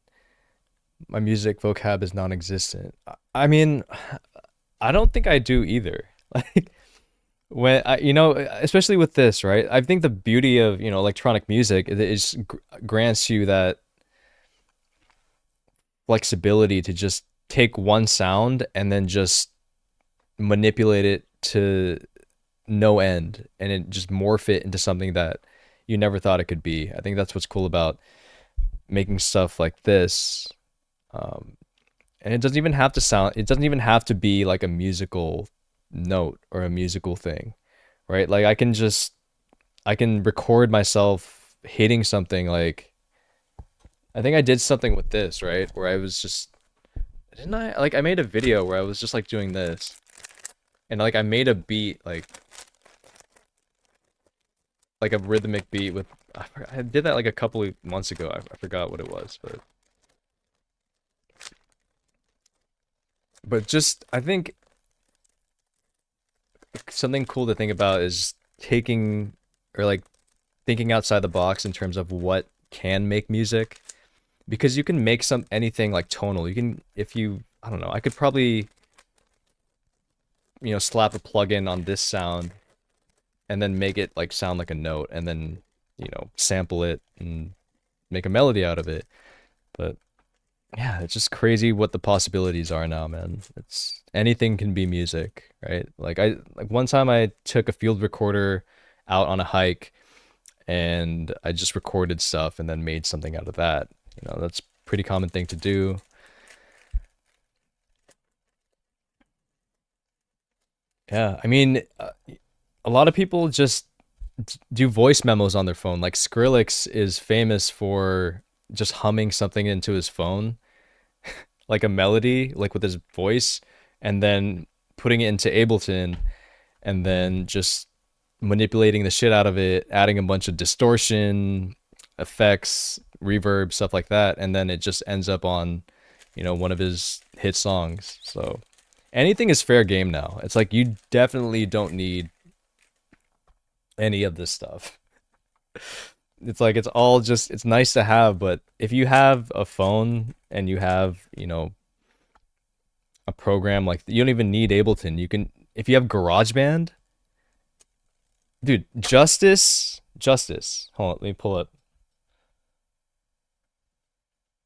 My music vocab is non-existent. I mean, I don't think I do either. Like when I, especially with this, right? I think the beauty of, electronic music is grants you that flexibility to just take one sound and then just manipulate it to no end and it just morph it into something that you never thought it could be. I think that's what's cool about making stuff like this. Um, and it doesn't even have to be like a musical note or a musical thing, right? Like I can record myself hitting something like I think I did something with this, right? Where I was just didn't I like I made a video where I was just like doing this and like I made a beat like a rhythmic beat with I did that like a couple of months ago. I forgot what it was, but just I think something cool to think about is taking or like thinking outside the box in terms of what can make music because you can make some anything like tonal. You can if you I don't know, I could probably, slap a plugin on this sound and then make it like sound like a note and then, sample it and make a melody out of it. But yeah, it's just crazy what the possibilities are now, man. It's anything can be music, right? Like one time I took a field recorder out on a hike and I just recorded stuff and then made something out of that. That's a pretty common thing to do. Yeah, I mean, a lot of people just do voice memos on their phone. Like Skrillex is famous for just humming something into his phone, like a melody, like with his voice, and then putting it into Ableton and then just manipulating the shit out of it, adding a bunch of distortion, effects, reverb, stuff like that, and then it just ends up on, one of his hit songs. So anything is fair game now. It's like you definitely don't need any of this stuff. It's like it's all just it's nice to have, but if you have a phone and you have, a program like you don't even need Ableton. You can if you have GarageBand, dude, Justice. Hold on, let me pull up.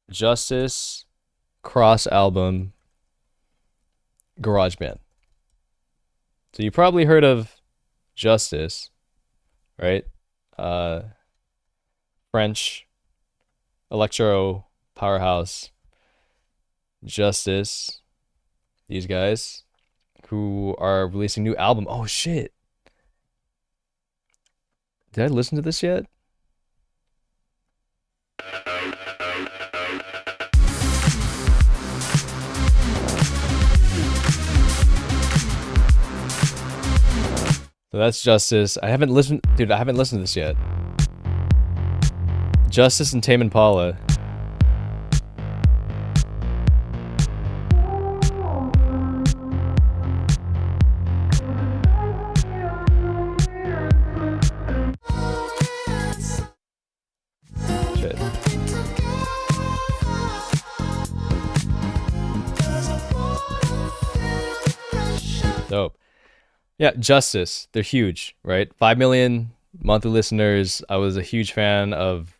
Justice cross album GarageBand. So you probably heard of Justice, right? Uh French electro powerhouse Justice, these guys who are releasing new album. Oh shit. Did I listen to this yet? So that's Justice. I haven't listened, dude. I haven't listened to this yet. Justice and Tame Impala. Shit. Dope. Yeah, Justice. They're huge, right? 5 million monthly listeners. I was a huge fan of,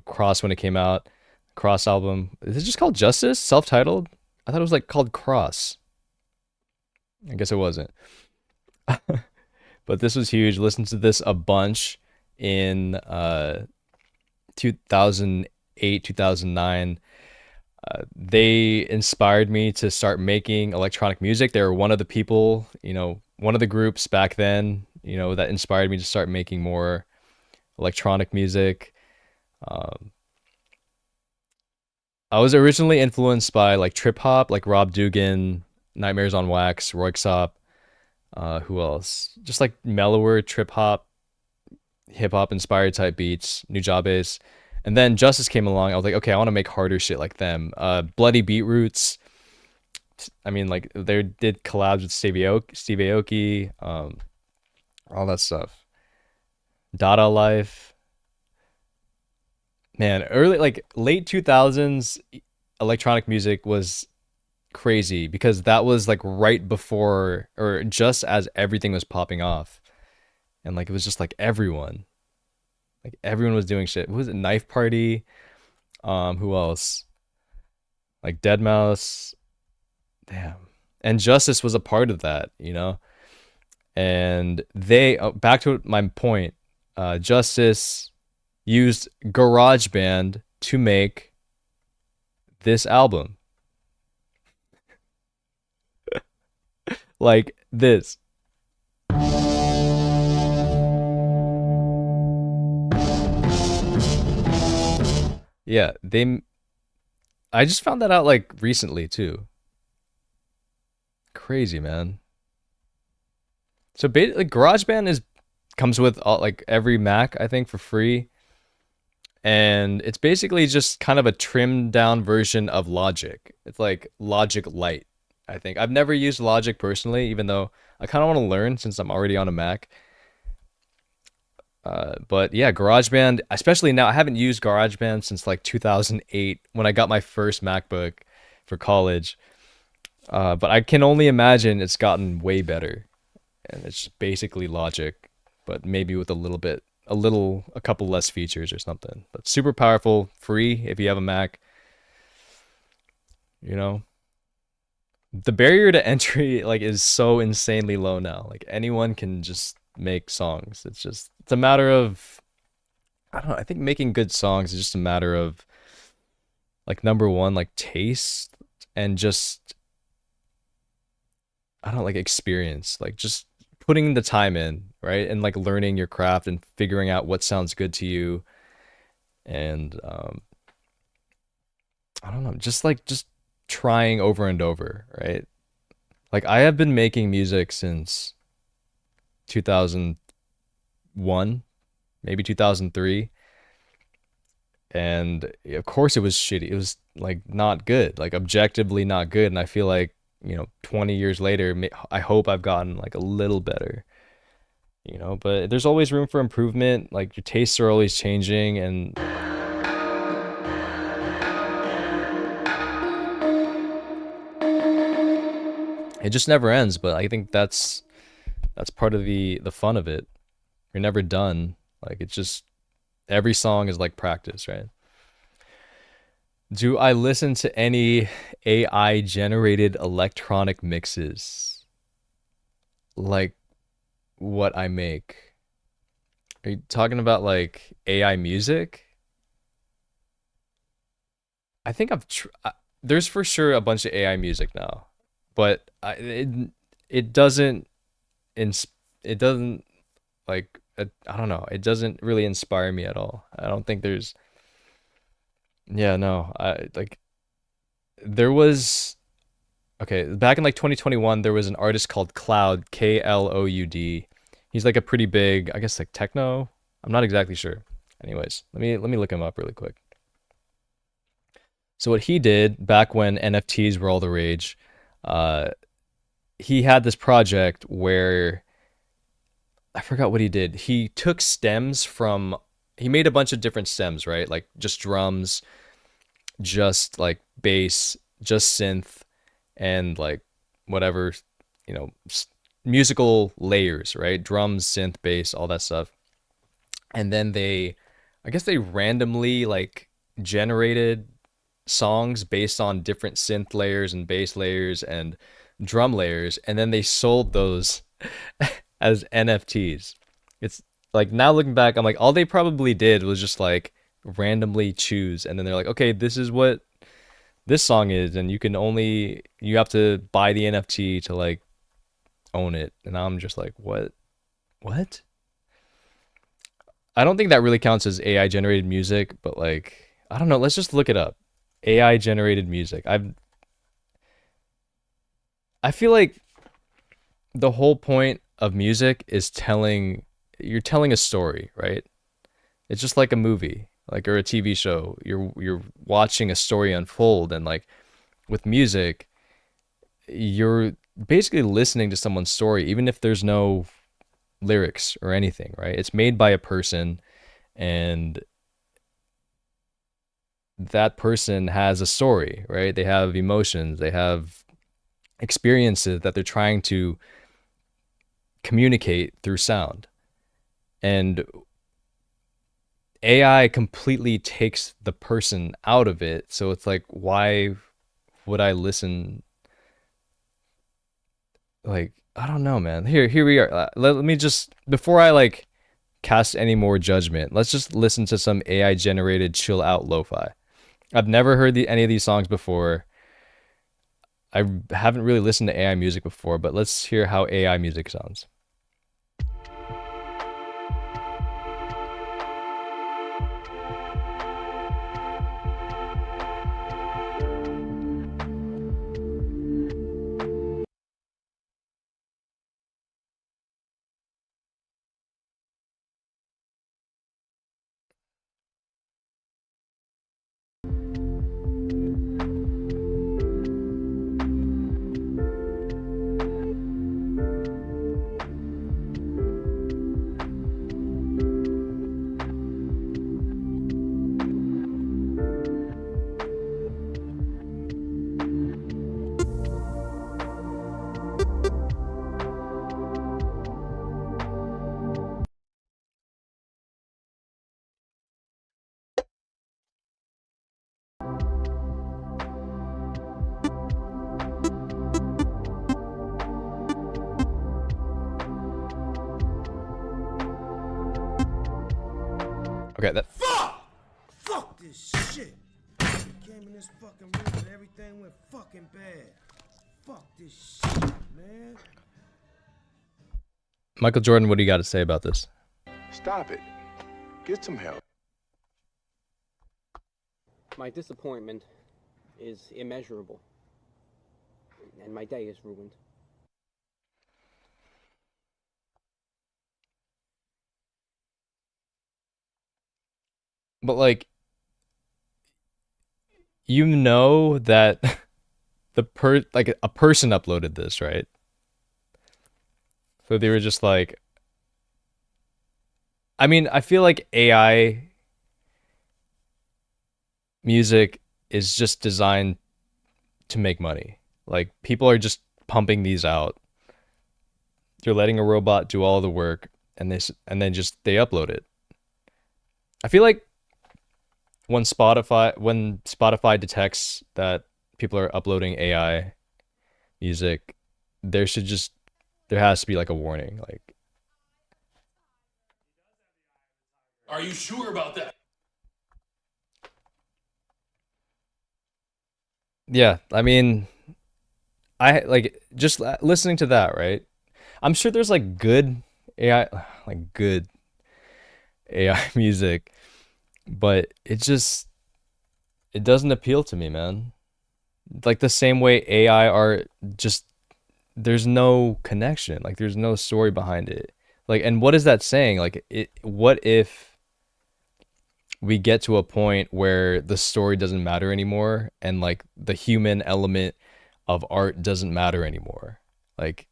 Cross when it came out. Cross album. Is it just called Justice? Self-titled? I thought it was like called Cross. I guess it wasn't. But this was huge. Listened to this a bunch in 2008, 2009. They inspired me to start making electronic music. They were one of the people, one of the groups back then, that inspired me to start making more electronic music. Um, I was originally influenced by like trip hop, like Rob Dugan, Nightmares on Wax, Royksop. Who else? Just like mellower trip hop, hip hop inspired type beats, Nujabes. And then Justice came along. I was like, okay, I want to make harder shit like them. Bloody Beetroots. I mean, like they did collabs with Steve Aoki, all that stuff. Dada Life, man, early like late 2000s. electronic music was crazy because that was like right before or just as everything was popping off. And like it was just like everyone was doing shit. Who was it? Knife Party. Who else? Like Dead Mouse. Damn. And Justice was a part of that, you know? And they, back to my point, Justice used GarageBand to make this album. Like this. Yeah, I just found that out like recently too. Crazy, man. So basically, GarageBand is comes with like every Mac, I think, for free, and it's basically just kind of a trimmed down version of Logic. It's like Logic Lite, I think. I've never used Logic personally, even though I kind of want to learn since I'm already on a Mac. But yeah, GarageBand, especially now, I haven't used GarageBand since like 2008 when I got my first MacBook for college. But I can only imagine it's gotten way better, and it's basically Logic, but maybe with a couple less features or something. But super powerful, free if you have a Mac. You know, the barrier to entry like is so insanely low now. Like anyone can just make songs. It's a matter of I don't know. I think making good songs is just a matter of like number one, like taste and just I don't know, like experience, like just putting the time in, right? And like learning your craft and figuring out what sounds good to you. And I don't know, just trying over and over, right? Like I have been making music since 2001, maybe 2003. And of course it was shitty. It was like not good, like objectively not good. And I feel like, 20 years later, I hope I've gotten like a little better, but there's always room for improvement. Like your tastes are always changing and it just never ends. But I think that's part of the fun of it. You're never done. Like it's just every song is like practice, right? Do I listen to any AI generated electronic mixes like what I make? Are you talking about like AI music? I think there's for sure a bunch of AI music now, but it doesn't ins it doesn't like I don't know. It doesn't really inspire me at all. I don't think there's yeah, no. I like there was okay, back in like 2021 there was an artist called Cloud, Kloud. He's like a pretty big, I guess like techno. I'm not exactly sure. Anyways, let me look him up really quick. So what he did back when NFTs were all the rage, uh he had this project where I forgot what he did. He took stems from he made a bunch of different stems, right? Like just drums, just like bass, just synth, and like whatever, you know, musical layers, right? Drums, synth, bass, all that stuff. And then I guess they randomly like generated songs based on different synth layers and bass layers and drum layers, and then they sold those as NFTs. It's like now looking back, I'm like, all they probably did was just like randomly choose, and then they're like, okay, this is what this song is, and you have to buy the NFT to like own it. And I'm just like, what? What? I don't think that really counts as AI generated music, but like, I don't know. Let's just look it up. AI generated music. I feel like the whole point of music is you're telling a story, right? It's just like a movie, like or a TV show. You're watching a story unfold, and like with music, you're basically listening to someone's story, even if there's no lyrics or anything, right? It's made by a person, and that person has a story, right? They have emotions, they have experiences that they're trying to communicate through sound. And AI completely takes the person out of it. So it's like, why would I listen? Like, I don't know, man. Here we are. Let me just, before I like cast any more judgment, let's just listen to some AI generated chill out lo-fi. I've never heard any of these songs before. I haven't really listened to AI music before, but let's hear how AI music sounds. Okay, that Fuck this shit. Came in this fucking room and everything went fucking bad. Fuck this shit, man. Michael Jordan, what do you got to say about this? Stop it. Get some help. My disappointment is immeasurable, and my day is ruined. But like, you know that like a person uploaded this, right? So they were just like, I mean, I feel like AI music is just designed to make money. Like people are just pumping these out. You're letting a robot do all the work, and then just they upload it. I feel like when Spotify detects that people are uploading AI music, there has to be like a warning. Like, are you sure about that? yeah, I mean, I like just listening to that, right? I'm sure there's like good AI, like good AI music, but it doesn't appeal to me, man. Like the same way AI art, just there's no connection, like there's no story behind it. Like, and what is that saying? Like, what if we get to a point where the story doesn't matter anymore and like the human element of art doesn't matter anymore? Like,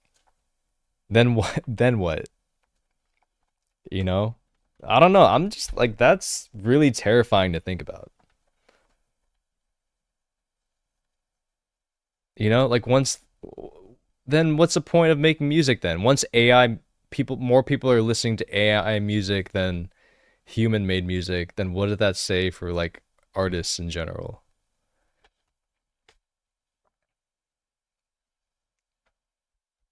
then what? Then what? You know? I don't know. I'm just like, that's really terrifying to think about. You know, like once, then what's the point of making music then? Once more people are listening to AI music than human made music, then what did that say for like artists in general?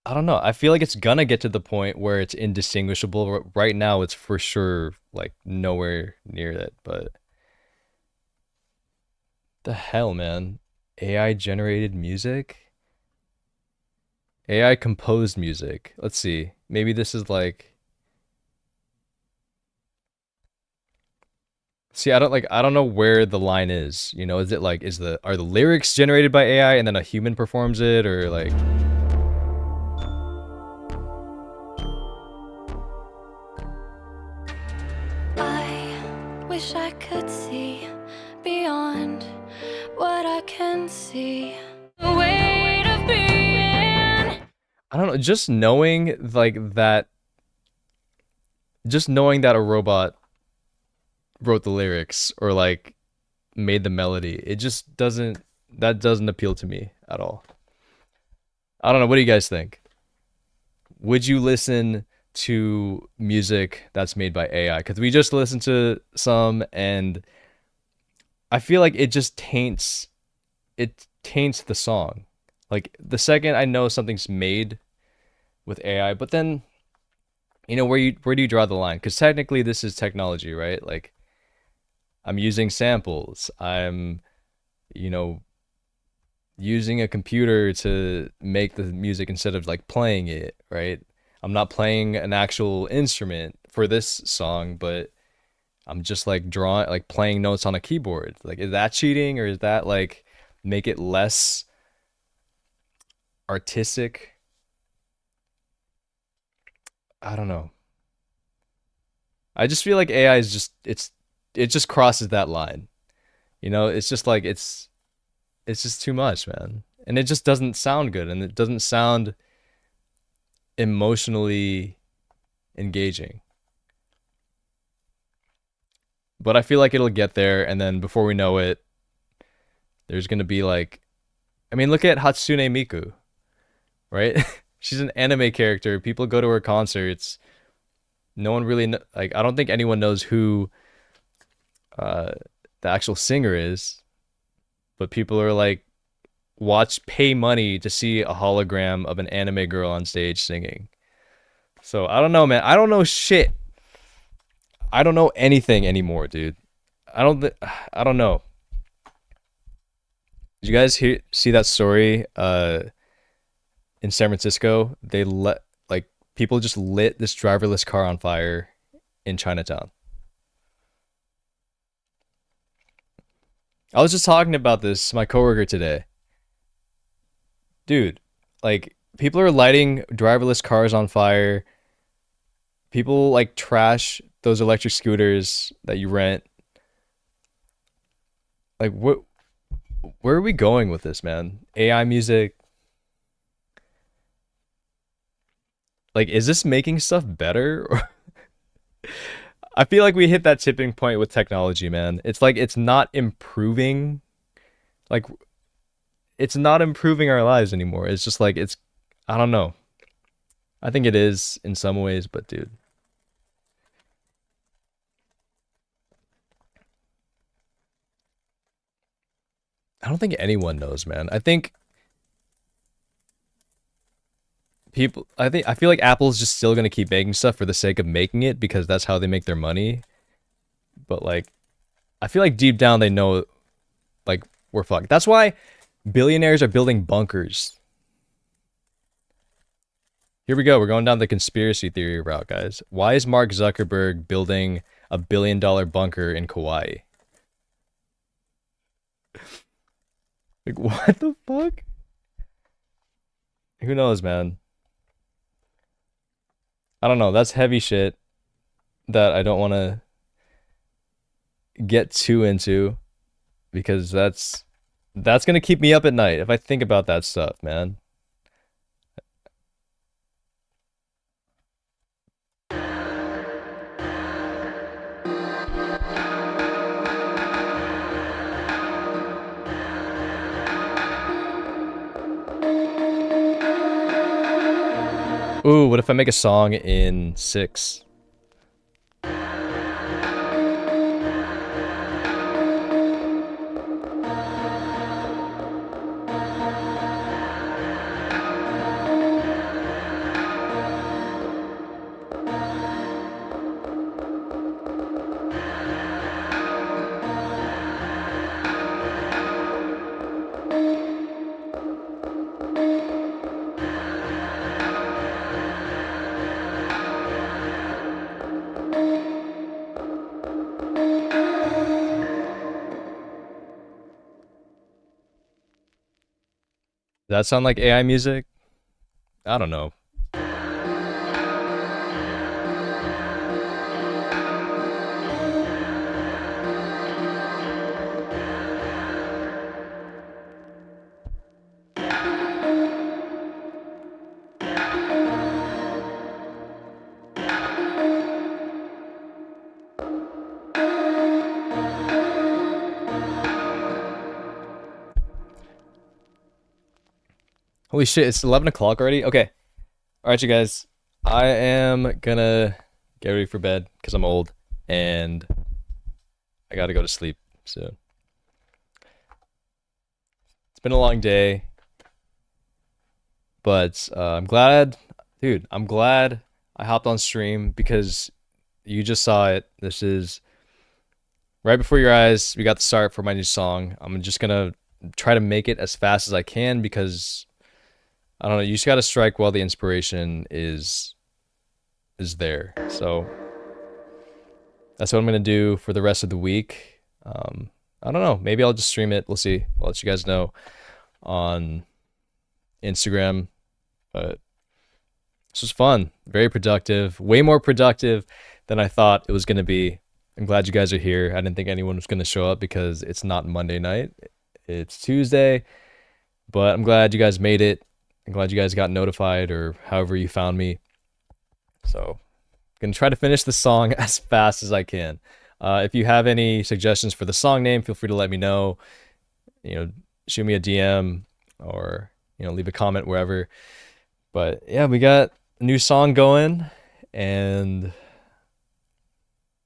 I don't know. I feel like it's gonna get to the point where it's indistinguishable. Right now, it's for sure like nowhere near it. But the hell, man? AI generated music? AI composed music. Let's see. Maybe this is like, see, I don't know where the line is. You know, is it like are the lyrics generated by AI and then a human performs it, or like I wish I could see beyond what I can see. The weight of being. I don't know, just knowing just knowing that a robot wrote the lyrics, or like made the melody. It just doesn't, that doesn't appeal to me at all. I don't know. What do you guys think? Would you listen to music that's made by AI? Because we just listened to some, and I feel like it taints the song. Like the second I know something's made with AI, but then where do you draw the line? Because technically this is technology, right? Like I'm using samples. I'm you know using a computer to make the music instead of like playing it, right? I'm not playing an actual instrument for this song, but I'm just like drawing, like playing notes on a keyboard. Like, is that cheating, or is that like make it less artistic? I don't know. I just feel like AI is just it just crosses that line. It's just like it's just too much, man. And it just doesn't sound good, and it doesn't sound emotionally engaging. But I feel like it'll get there, and then before we know it, there's gonna be like, I mean, look at Hatsune Miku, right? She's an anime character. People go to her concerts. No one really like. I don't think anyone knows who the actual singer is, but people are like, pay money to see a hologram of an anime girl on stage singing. So I don't know, man. I don't know shit. I don't know anything anymore, dude. I don't know. Did you guys see that story? In San Francisco, people just lit this driverless car on fire in Chinatown. I was just talking about this to my coworker today. Dude, like people are lighting driverless cars on fire. People like trash those electric scooters that you rent. Like where are we going with this, man? AI music. Like, is this making stuff better? I feel like we hit that tipping point with technology, man. It's like it's not improving. Like, it's not improving our lives anymore. It's just like I don't know. I think it is in some ways, but dude. I don't think anyone knows, man. I feel like Apple's just still gonna keep making stuff for the sake of making it because that's how they make their money. But like, I feel like deep down they know, like, we're fucked. That's why billionaires are building bunkers. Here we go. We're going down the conspiracy theory route, guys. Why is Mark Zuckerberg building a $1 billion bunker in Kauai? Like, what the fuck? Who knows, man? I don't know. That's heavy shit that I don't want to get too into because that's going to keep me up at night if I think about that stuff, man. Ooh, what if I make a song in 6? Does that sound like AI music? I don't know. Holy shit, it's 11 o'clock already? Okay. Alright, you guys. I am gonna get ready for bed because I'm old and I gotta go to sleep soon. It's been a long day, but I'm glad, dude, I'm glad I hopped on stream because you just saw it. This is right before your eyes. We got the start for my new song. I'm just gonna try to make it as fast as I can because I don't know, you just gotta strike while the inspiration is there. So that's what I'm gonna do for the rest of the week. I don't know, maybe I'll just stream it. We'll see. I'll let you guys know on Instagram. But this was fun, very productive, way more productive than I thought it was gonna be. I'm glad you guys are here. I didn't think anyone was gonna show up because it's not Monday night, it's Tuesday. But I'm glad you guys made it. I'm glad you guys got notified or however you found me. So I'm gonna try to finish the song as fast as I can. If you have any suggestions for the song name, feel free to let me know. You know, shoot me a DM or, you know, leave a comment wherever. But yeah, we got a new song going and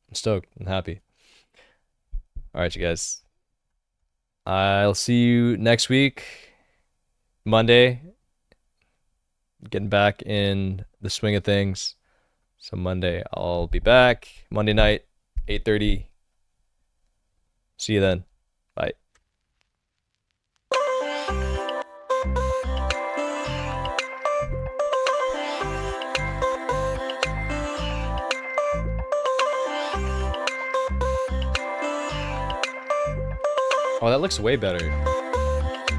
I'm stoked. I'm happy. All right, you guys. I'll see you next week, Monday. Getting back in the swing of things. So Monday I'll be back. Monday night, 8:30. See you then. Bye. Oh, that looks way better.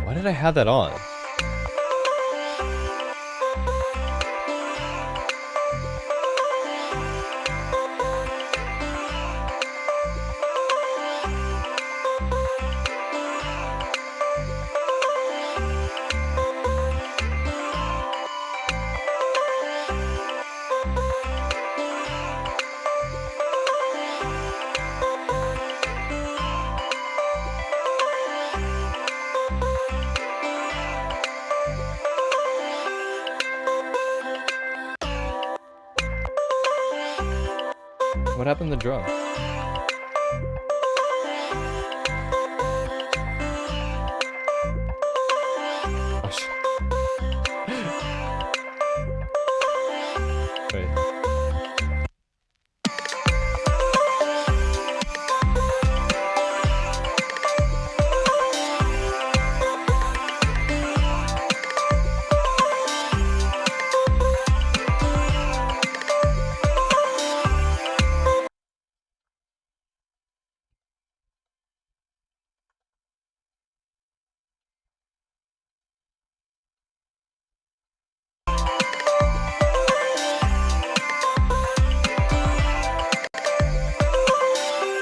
Why did I have that on? What happened to the drum?